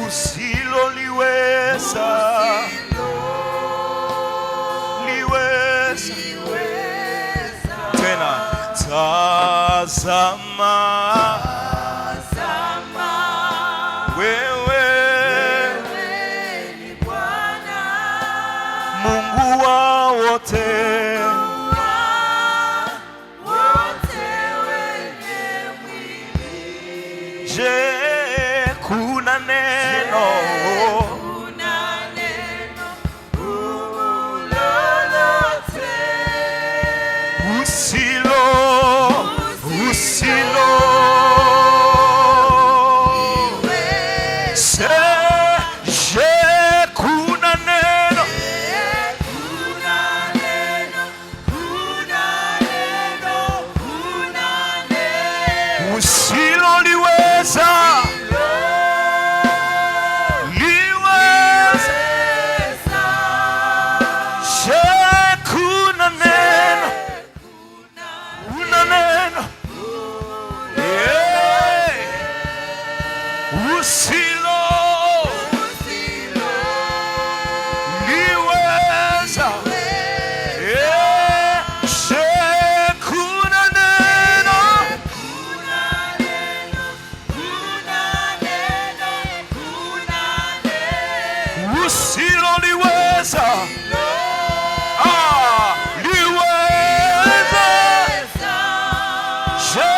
usiloliweza? liweza. Tena, tazama, wewe ni Bwana, Mungu wa wote, wote wenye mwili. je, kuna neno Kuna neno gumu lolote usilo usiloliweza liweza. Je,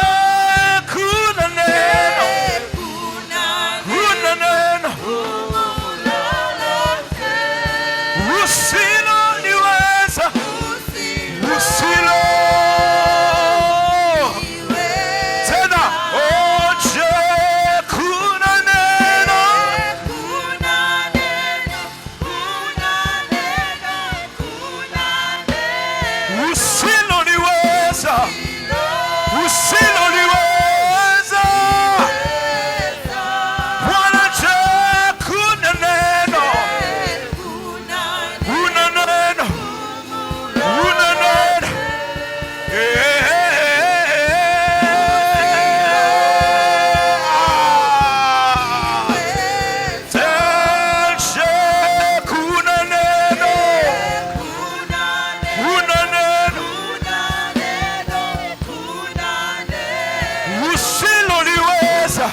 kuna neno, kuna neno usiloliweza, usilo tena. Oh, je, kuna neno usiloliweza, usiloliweza. Bwana, je, kuna neno, kuna neno, kuna neno. Usiloliweza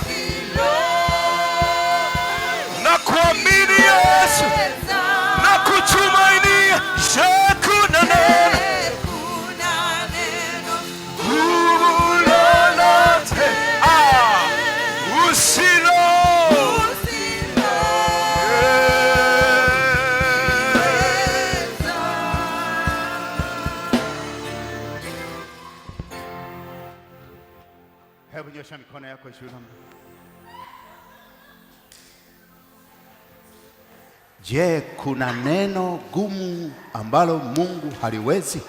na kuamini Yesu na kutumainia. Je, kuna neno lolote usilo Hebu nyosha mikono yako juu. Je, kuna neno gumu ambalo Mungu haliwezi?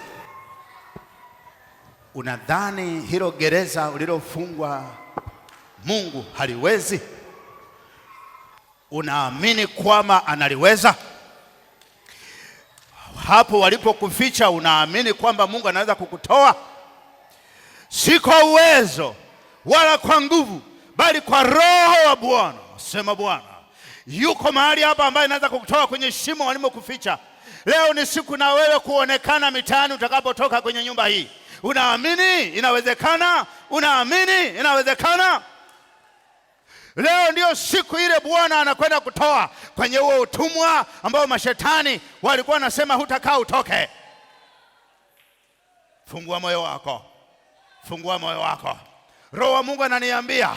Unadhani hilo gereza ulilofungwa Mungu haliwezi? Unaamini kwamba analiweza? Hapo walipokuficha unaamini kwamba Mungu anaweza kukutoa? Si kwa uwezo wala kwa nguvu, bali kwa Roho wa Bwana. Sema Bwana yuko mahali hapa ambaye anaweza kukutoa kwenye shimo walimokuficha. Leo ni siku na wewe kuonekana mitaani utakapotoka kwenye nyumba hii. Unaamini inawezekana? Unaamini inawezekana? Leo ndio siku ile Bwana anakwenda kutoa kwenye huo utumwa ambao mashetani walikuwa nasema hutakaa utoke. Fungua moyo wako. Fungua moyo wako. Roho wa Mungu ananiambia,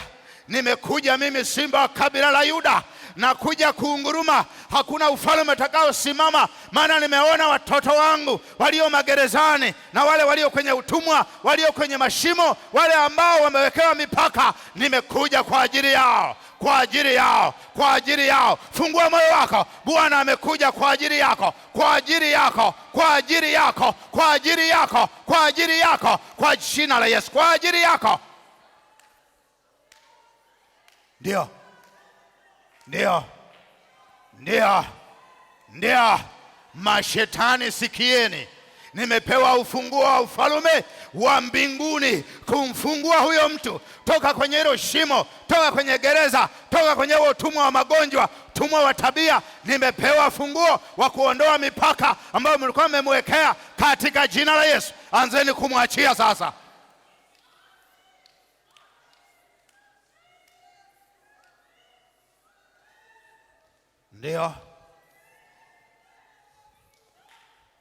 nimekuja mimi simba wa kabila la Yuda, na kuja kuunguruma. Hakuna ufalme utakaosimama, maana nimeona watoto wangu walio magerezani na wale walio kwenye utumwa, walio kwenye mashimo, wale ambao wamewekewa mipaka. Nimekuja kwa ajili yao, kwa ajili yao, kwa ajili yao. Fungua moyo wako. Bwana amekuja kwa ajili yako, kwa ajili yako, kwa ajili yako, kwa ajili yako, kwa ajili yako, kwa jina la Yesu, kwa ajili yako. Ndio, ndio, ndio, ndio. Mashetani sikieni, nimepewa ufunguo wa ufalme wa mbinguni kumfungua huyo mtu toka kwenye hilo shimo, toka kwenye gereza, toka kwenye huo utumwa wa magonjwa, utumwa wa tabia. Nimepewa funguo wa kuondoa mipaka ambayo mlikuwa mmemwekea katika jina la Yesu. Anzeni kumwachia sasa. Ndio,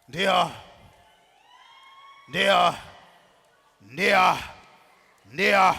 ndio, ndio, ndio, ndio.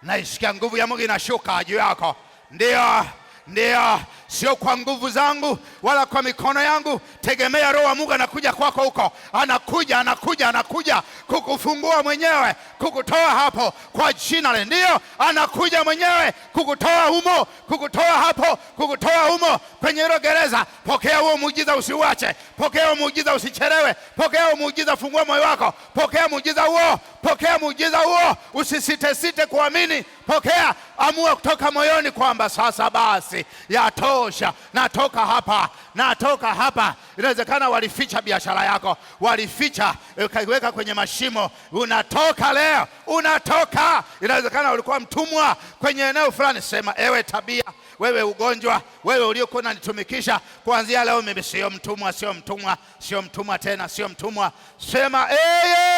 Naisikia nguvu ya Mungu inashuka juu yako. Ndio, ndio. Sio kwa nguvu zangu wala kwa mikono yangu. Tegemea Roho wa Mungu anakuja kwako huko. Anakuja, anakuja, anakuja kukufungua mwenyewe, kukutoa hapo kwa jina la. Ndio, anakuja mwenyewe kukutoa humo, kukutoa hapo, kukutoa humo kwenye hilo gereza. Pokea huo muujiza, usiuache. Pokea huo muujiza, usichelewe. Pokea huo muujiza, fungua moyo wako. Pokea muujiza huo, pokea muujiza huo, usisite site kuamini. Pokea, amua kutoka moyoni kwamba sasa basi yatosha, natoka hapa, natoka hapa. Inawezekana walificha biashara yako, walificha ukaiweka kwenye mashimo. Unatoka leo, unatoka. Inawezekana ulikuwa mtumwa kwenye eneo fulani. Sema, ewe tabia, wewe ugonjwa, wewe uliokuwa unanitumikisha, kuanzia leo mimi sio mtumwa, sio mtumwa, sio mtumwa tena, sio mtumwa. Sema,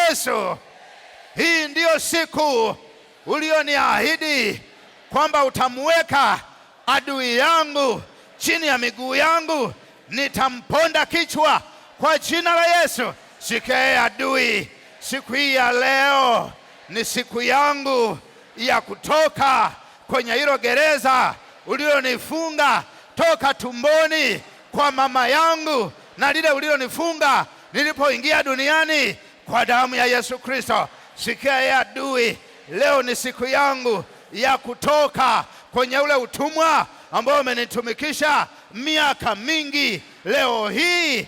Yesu, hii ndio siku ulioniahidi kwamba utamweka adui yangu chini ya miguu yangu. nitamponda kichwa kwa jina la Yesu. Sikia adui, siku hii ya leo ni siku yangu ya kutoka kwenye hilo gereza ulilonifunga toka tumboni kwa mama yangu, na lile ulilonifunga nilipoingia duniani kwa damu ya Yesu Kristo. Sikia adui, leo ni siku yangu ya kutoka kwenye ule utumwa ambao umenitumikisha miaka mingi. Leo hii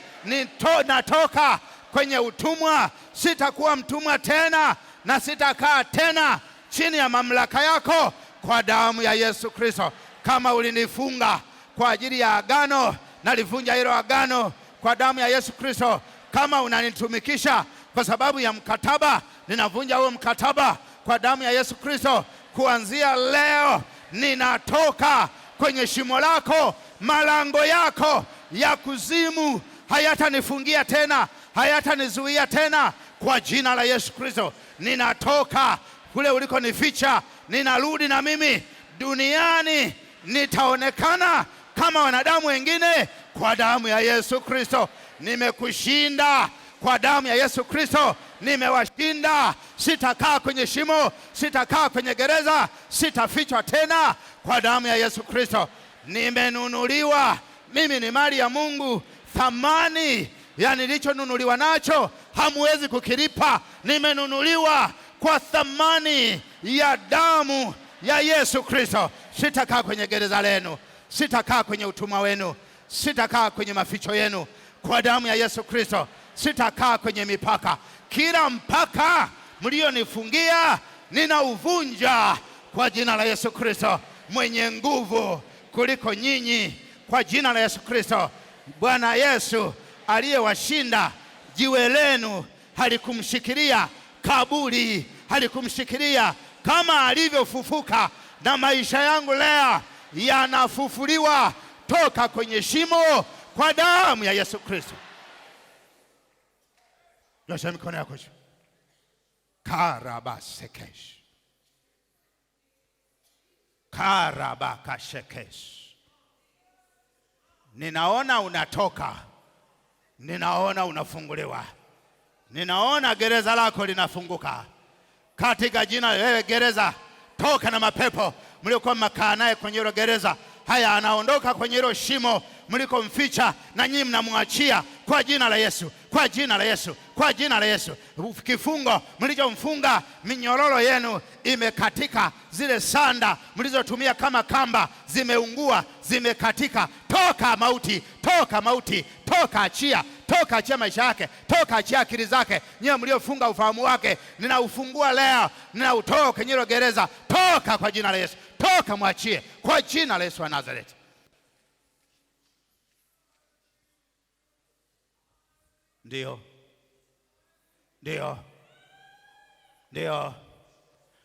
natoka kwenye utumwa. Sitakuwa mtumwa tena na sitakaa tena chini ya mamlaka yako kwa damu ya Yesu Kristo. Kama ulinifunga kwa ajili ya agano, nalivunja hilo agano kwa damu ya Yesu Kristo. Kama unanitumikisha kwa sababu ya mkataba, ninavunja huo mkataba kwa damu ya Yesu Kristo. Kuanzia leo ninatoka kwenye shimo lako. Malango yako ya kuzimu hayatanifungia tena, hayatanizuia tena kwa jina la Yesu Kristo. Ninatoka kule ulikonificha, ninarudi na mimi duniani. Nitaonekana kama wanadamu wengine kwa damu ya Yesu Kristo. Nimekushinda kwa damu ya Yesu Kristo, nimewashinda. Sitakaa kwenye shimo, sitakaa kwenye gereza, sitafichwa tena kwa damu ya Yesu Kristo. Nimenunuliwa, mimi ni mali ya Mungu. Thamani ya nilichonunuliwa nacho hamwezi kukilipa. Nimenunuliwa kwa thamani ya damu ya Yesu Kristo. Sitakaa kwenye gereza lenu, sitakaa kwenye utumwa wenu, sitakaa kwenye maficho yenu kwa damu ya Yesu Kristo. Sitakaa kwenye mipaka. Kila mpaka mlionifungia ninauvunja kwa jina la Yesu Kristo, mwenye nguvu kuliko nyinyi, kwa jina la Yesu Kristo. Bwana Yesu aliyewashinda, jiwe lenu halikumshikilia, kaburi halikumshikilia. Kama alivyofufuka, na maisha yangu leo yanafufuliwa toka kwenye shimo kwa damu ya Yesu Kristo. Nyosha mikono yako juu. Karabasekesh, karabakashekesh. Ninaona unatoka, ninaona unafunguliwa, ninaona gereza lako linafunguka katika jina. Wewe gereza, toka na mapepo mliokuwa mmekaa naye kwenye hilo gereza. Haya, anaondoka kwenye hilo shimo mlikomficha, na nyinyi mnamwachia kwa jina la Yesu, kwa jina la Yesu, kwa jina la Yesu. Kifungo mlichomfunga, minyororo yenu imekatika, zile sanda mlizotumia kama kamba zimeungua, zimekatika. Toka mauti, toka mauti, toka, achia, toka, achia maisha yake, toka, achia akili zake. Nyewe mliofunga ufahamu wake, ninaufungua leo, ninautoa kwenye hilo gereza. Toka kwa jina la Yesu, toka, mwachie kwa jina la Yesu wa Nazareti. Ndio, ndio, ndio.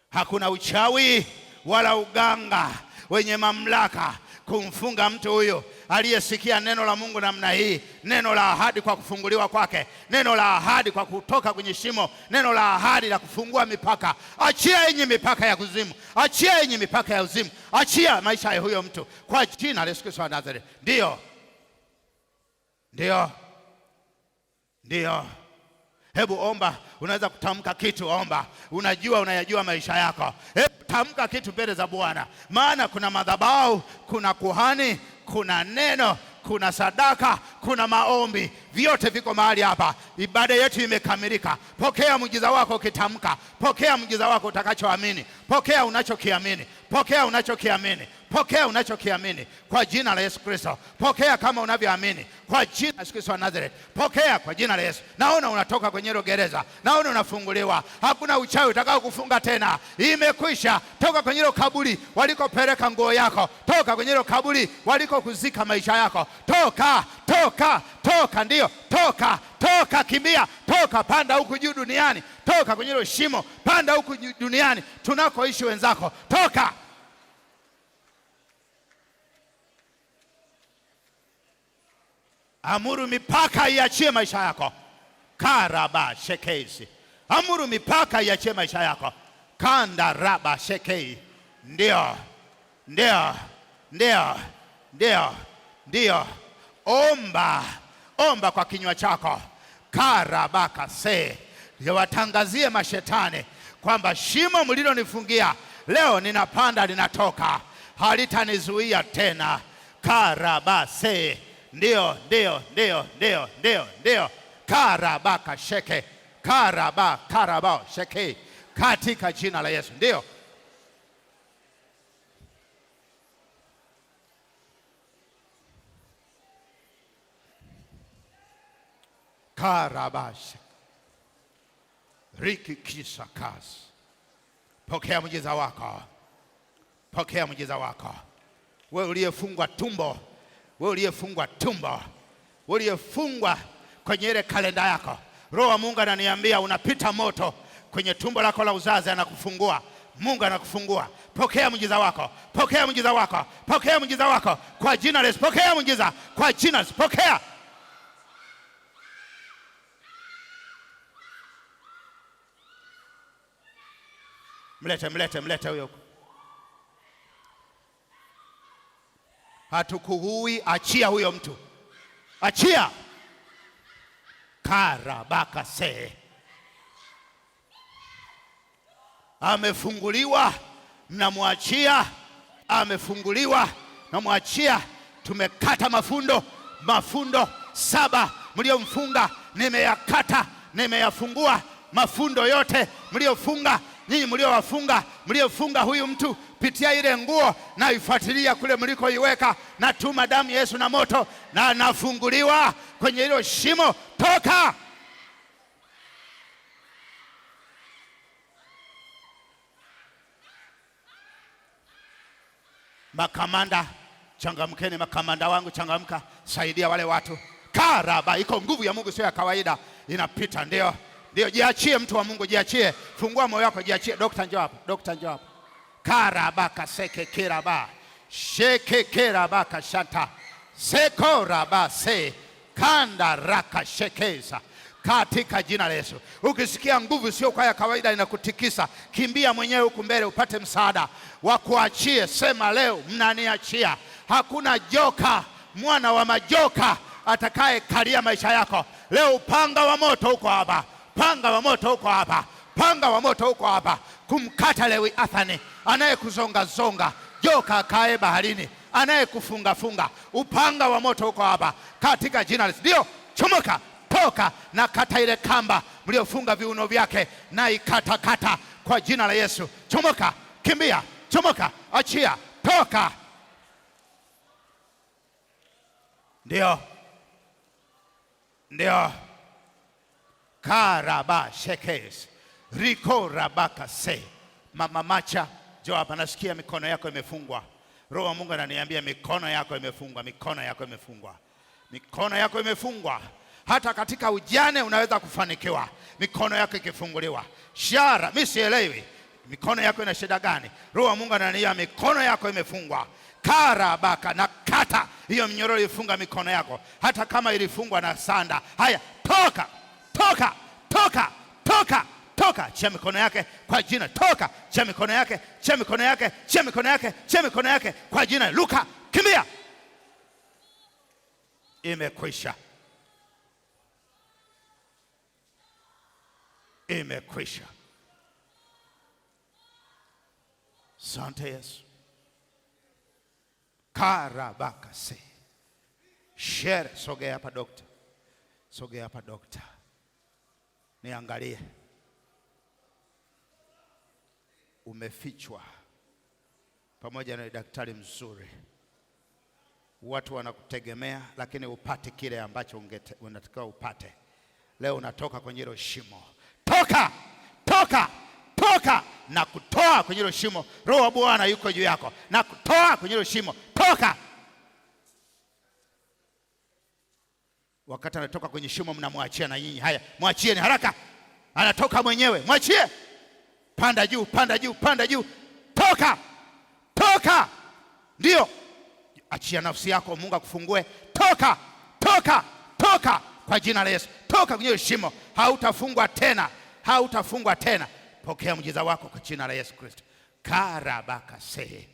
Hakuna uchawi wala uganga wenye mamlaka kumfunga mtu huyo aliyesikia neno la Mungu namna hii, neno la ahadi kwa kufunguliwa kwake, neno la ahadi kwa kutoka kwenye shimo, neno la ahadi la kufungua mipaka. Achia yenye mipaka ya kuzimu, achia yenye mipaka ya uzimu, achia maisha ya huyo mtu kwa jina la Yesu Kristo wa Nazareti. Ndio, ndio, ndio. Hebu omba, unaweza kutamka kitu, omba. Unayajua maisha yako. Hebu tamka kitu mbele za Bwana, maana kuna madhabahu, kuna kuhani, kuna neno, kuna sadaka, kuna maombi, vyote viko mahali hapa. Ibada yetu imekamilika. Pokea muujiza wako ukitamka, pokea muujiza wako utakachoamini, pokea unachokiamini, pokea unachokiamini, pokea unachokiamini kwa jina la Yesu Kristo. Pokea kama unavyoamini kwa jina la Yesu Kristo wa Nazareti. Pokea kwa jina la Yesu. Naona unatoka kwenye hilo gereza, naona unafunguliwa. Hakuna uchawi utakao kufunga tena, imekwisha. Toka kwenye hilo kaburi walikopeleka nguo yako, toka kwenye hilo kaburi walikokuzika maisha yako. Toka, toka, toka, ndio, toka, toka, kimbia, toka, panda huku juu duniani, toka kwenye hilo shimo, panda huku duniani tunakoishi wenzako, toka. Amuru mipaka iachie maisha yako. Karaba shekezi. Amuru mipaka iachie maisha yako. Kanda raba shekei. Ndio, ndio, ndio, ndio, ndio. Omba kwa kinywa chako. Karabakase, watangazie mashetani kwamba shimo mlilonifungia leo ninapanda linatoka, halitanizuia tena. Karabase, ndio. Karabaka sheke, karabao sheke, katika jina la Yesu. Ndio. Karabash riki kisa kazi. Pokea muujiza wako, pokea muujiza wako. Wewe uliyefungwa tumbo, wewe uliyefungwa tumbo, uliyefungwa kwenye ile kalenda yako, Roho wa Mungu ananiambia unapita moto kwenye tumbo lako la uzazi, anakufungua. Mungu anakufungua. Pokea muujiza wako, pokea muujiza wako, pokea muujiza wako kwa jina la Yesu. Pokea muujiza kwa jina la Yesu. Pokea. Mlete huyo. Hatukuhui, achia huyo mtu. Achia. Karabaka se. Amefunguliwa, mnamwachia. Amefunguliwa, mnamwachia. Tumekata mafundo 7 mliomfunga, nimeyakata, nimeyafungua mafundo yote mliofunga. Ninyi mliofunga huyu mtu, pitia ile nguo na ifuatilia kule mlikoiweka, na tuma damu ya Yesu na moto, na anafunguliwa kwenye hilo shimo. Toka. Makamanda, changamkeni. Makamanda wangu, changamka, saidia wale watu. Karaba, iko nguvu ya Mungu, sio ya kawaida, inapita. Ndio, jiachie mtu wa Mungu, jiachie. Fungua moyo wako, jiachie. Dokta njoo hapa. Karabaka seke kiraba. Sheke kirabaka shata. Seko raba se. Kanda raka shekeza. Katika jina la Yesu. Ukisikia nguvu sio kwa ya kawaida inakutikisa, kimbia mwenyewe huku mbele upate msaada. Wakuachie, sema leo mnaniachia. Hakuna joka, mwana wa majoka atakaye kalia maisha yako. Leo upanga wa moto huko hapa. Panga wa moto huko hapa kumkata Lewiathani anayekuzonga, joka akae baharini, anayekufunga. Upanga wa moto huko hapa katika jina la Yesu. Ndio, chomoka, toka na kata ile kamba mliofunga viuno vyake, na ikata kwa jina la Yesu. Chomoka, kimbia, chomoka, achia, toka. Ndio. Karaba shekes riko rabaka se. Mama Macha, jo hapa, nasikia mikono yako imefungwa. Roho wa Mungu ananiambia mikono yako imefungwa. Hata katika ujane unaweza kufanikiwa mikono yako ikifunguliwa. Shara, mimi sielewi mikono yako ina shida gani. Roho wa Mungu ananiambia mikono yako imefungwa. Karabaka, na kata hiyo minyororo ilifunga mikono yako, hata kama ilifungwa na sanda. Haya, toka. Chia mikono yake kwa jina. Toka. Chia mikono yake kwa jina. Luka, kimbia. Imekwisha. Asante Yesu. Karabaka se. Shere, sogea hapa dokta. Niangalie. Umefichwa pamoja na daktari mzuri. Watu wanakutegemea, lakini upate kile ambacho unatakiwa upate. Leo unatoka kwenye hilo shimo. Toka na kutoa kwenye hilo shimo. Roho wa Bwana yuko juu yako na kutoa kwenye hilo shimo. Toka. Wakati anatoka kwenye shimo mnamwachia na nyinyi. Haya, mwachieni haraka. Anatoka mwenyewe. Mwachie. Panda juu. Toka. Ndio. Achia nafsi yako, Mungu akufungue. Toka kwa jina la Yesu. Toka kwenye shimo. Hautafungwa tena. Pokea muujiza wako kwa jina la Yesu Kristo. Karabaka se.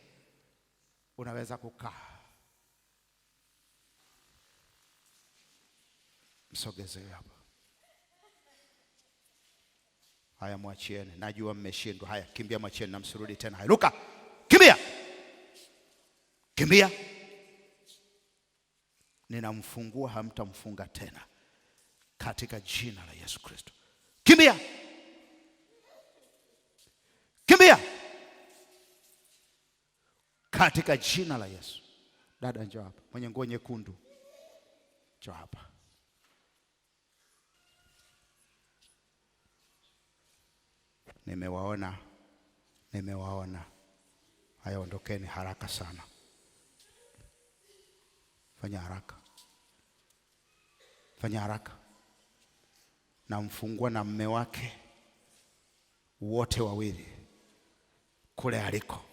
Unaweza kukaa. Msogeze hapa. Haya, mwachieni. Najua mmeshindwa. Haya, kimbia, mwachieni na msirudi tena. Haya, luka. Kimbia. Kimbia. Ninamfungua, hamtamfunga tena katika jina la Yesu Kristo. Kimbia. Kimbia. Katika jina la Yesu. Dada njoo hapa. Mwenye nguo nyekundu. Njoo hapa. Nimewaona. Haya, ondokeni haraka sana. Fanya haraka. Na mfungua na mume wake wote wawili kule aliko.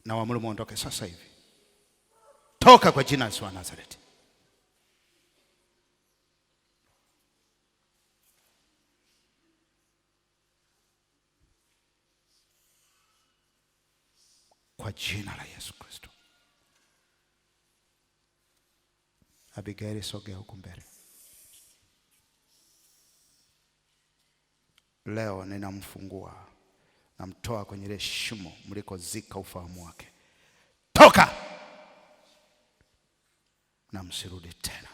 Na waamuru muondoke sasa hivi. Toka kwa jina la Yesu wa Nazareti. Kwa jina la Yesu Kristo. Abigaili, sogea huku mbele. Leo ninamfungua, namtoa kwenye ile shimo mlikozika ufahamu wake. Toka na msirudi tena.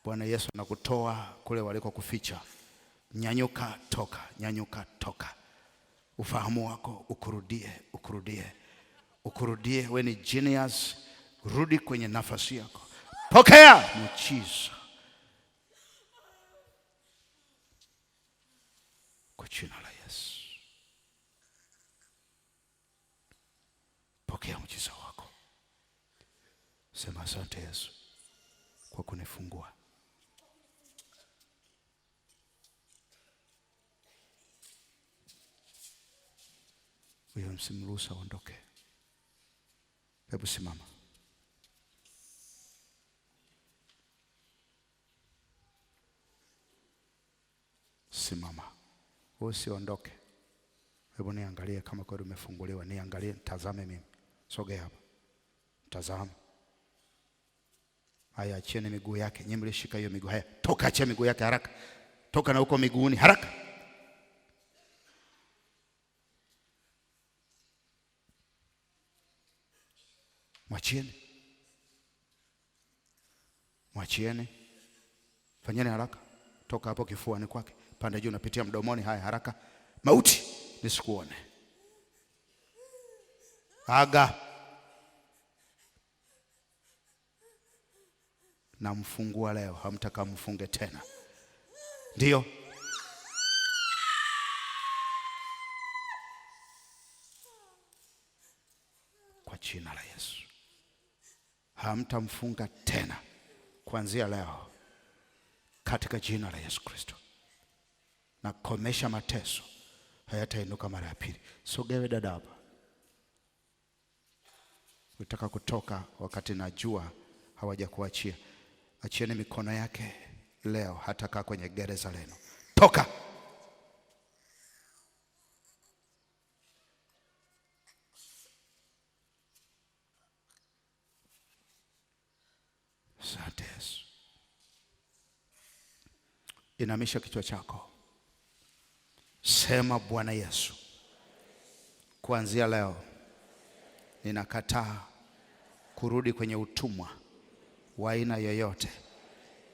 Bwana Yesu anakutoa kule waliko kuficha. Nyanyuka, toka. Ufahamu wako ukurudie. We ni genius. Rudi kwenye nafasi yako. Pokea muujiza kwa jina la Yesu. Pokea muujiza wako. Sema asante Yesu kwa kunifungua. Huyo msimruhusu aondoke. Hebu simama. Usiondoke. Hebu niangalie kama kweli umefunguliwa. Niangalie, tazame mimi. Sogea hapa. Tazama. Haya, achieni miguu yake. Nyinyi mlishika hiyo miguu. Haya, toka, achia miguu yake haraka. Toka na huko miguuni haraka. Mwachieni. Fanyeni haraka. Toka hapo kifuani kwake. Pande juu unapitia mdomoni. Haya, haraka. Mauti nisikuone. Aga. Na mfungua leo, hamtaka mfunge tena. Ndio. Kwa jina la Yesu. Hamtamfunga tena kuanzia leo katika jina la Yesu Kristo. Na komesha mateso, hayatainuka mara ya pili. Sogewe dada hapa. Unataka kutoka wakati najua hawajakuachia. Achieni mikono yake leo, hata kaa kwenye gereza lenu. Toka. Asante Yesu. Inamisha kichwa chako. Sema, Bwana Yesu, kuanzia leo ninakataa kurudi kwenye utumwa wa aina yoyote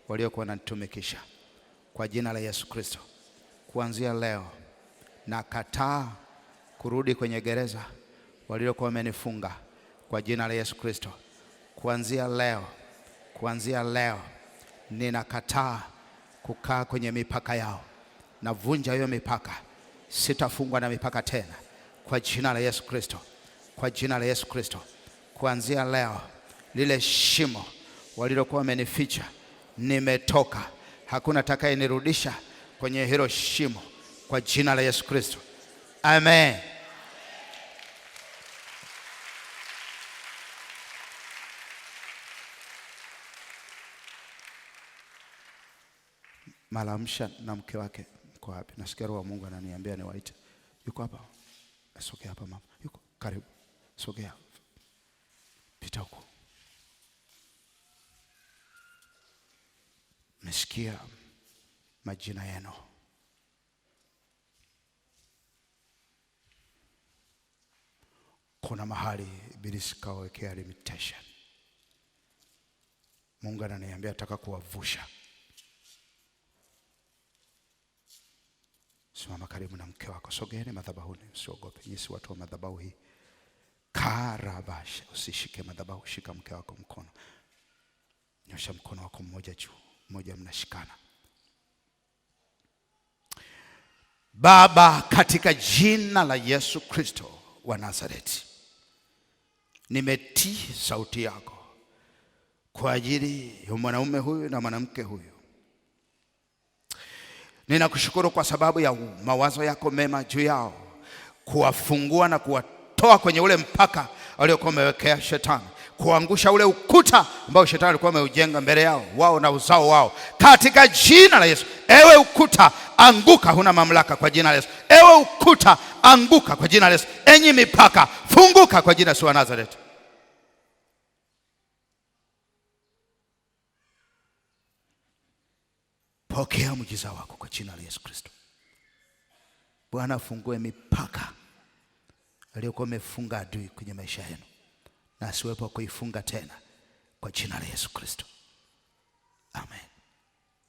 waliokuwa wananitumikisha. Kwa jina la Yesu Kristo, kuanzia leo nakataa kurudi kwenye gereza waliokuwa wamenifunga. Kwa jina la Yesu Kristo, kuanzia leo ninakataa kukaa kwenye mipaka yao. Navunja hiyo mipaka. Sitafungwa na mipaka tena. Kwa jina la Yesu Kristo. Kwa jina la Yesu Kristo. Kuanzia leo, lile shimo walilokuwa wamenificha, nimetoka. Hakuna atakayenirudisha kwenye hilo shimo. Kwa jina la Yesu Kristo. Amen. Malamsha na mke wake mko wapi? Nasikia Roho wa Mungu ananiambia niwaite. Yuko hapa. Asogea hapa mama. Yuko karibu. Sogea, pita huko. Mesikia majina yenu. Kuna mahali ibilisi kawekea limitation. Mungu ananiambia nataka kuwavusha. Simama karibu na mke wako. Sogeeni madhabahuni, usiogope. Nyinyi si watu wa madhabahu hii. Karabasha, usishike madhabahu, shika mke wako mkono. Nyosha mkono wako mmoja juu, mmoja mnashikana. Baba, katika jina la Yesu Kristo wa Nazareti, nimetii sauti yako kwa ajili ya mwanaume huyu na mwanamke huyu. Ninakushukuru kwa sababu ya mawazo yako mema juu yao, kuwafungua na kuwatoa kwenye ule mpaka aliokuwa umewekea shetani, kuangusha ule ukuta ambao shetani alikuwa ameujenga mbele yao, wao na uzao wao, katika jina la Yesu. Ewe ukuta, anguka, huna mamlaka kwa jina la Yesu. Ewe ukuta, anguka kwa jina la Yesu. Enyi mipaka, funguka kwa jina la Yesu wa Nazareti. Pokea muujiza wako kwa jina la Yesu Kristo. Bwana, afungue mipaka aliyokuwa amefunga adui kwenye maisha yenu, na asiwepo kuifunga tena kwa jina la Yesu Kristo.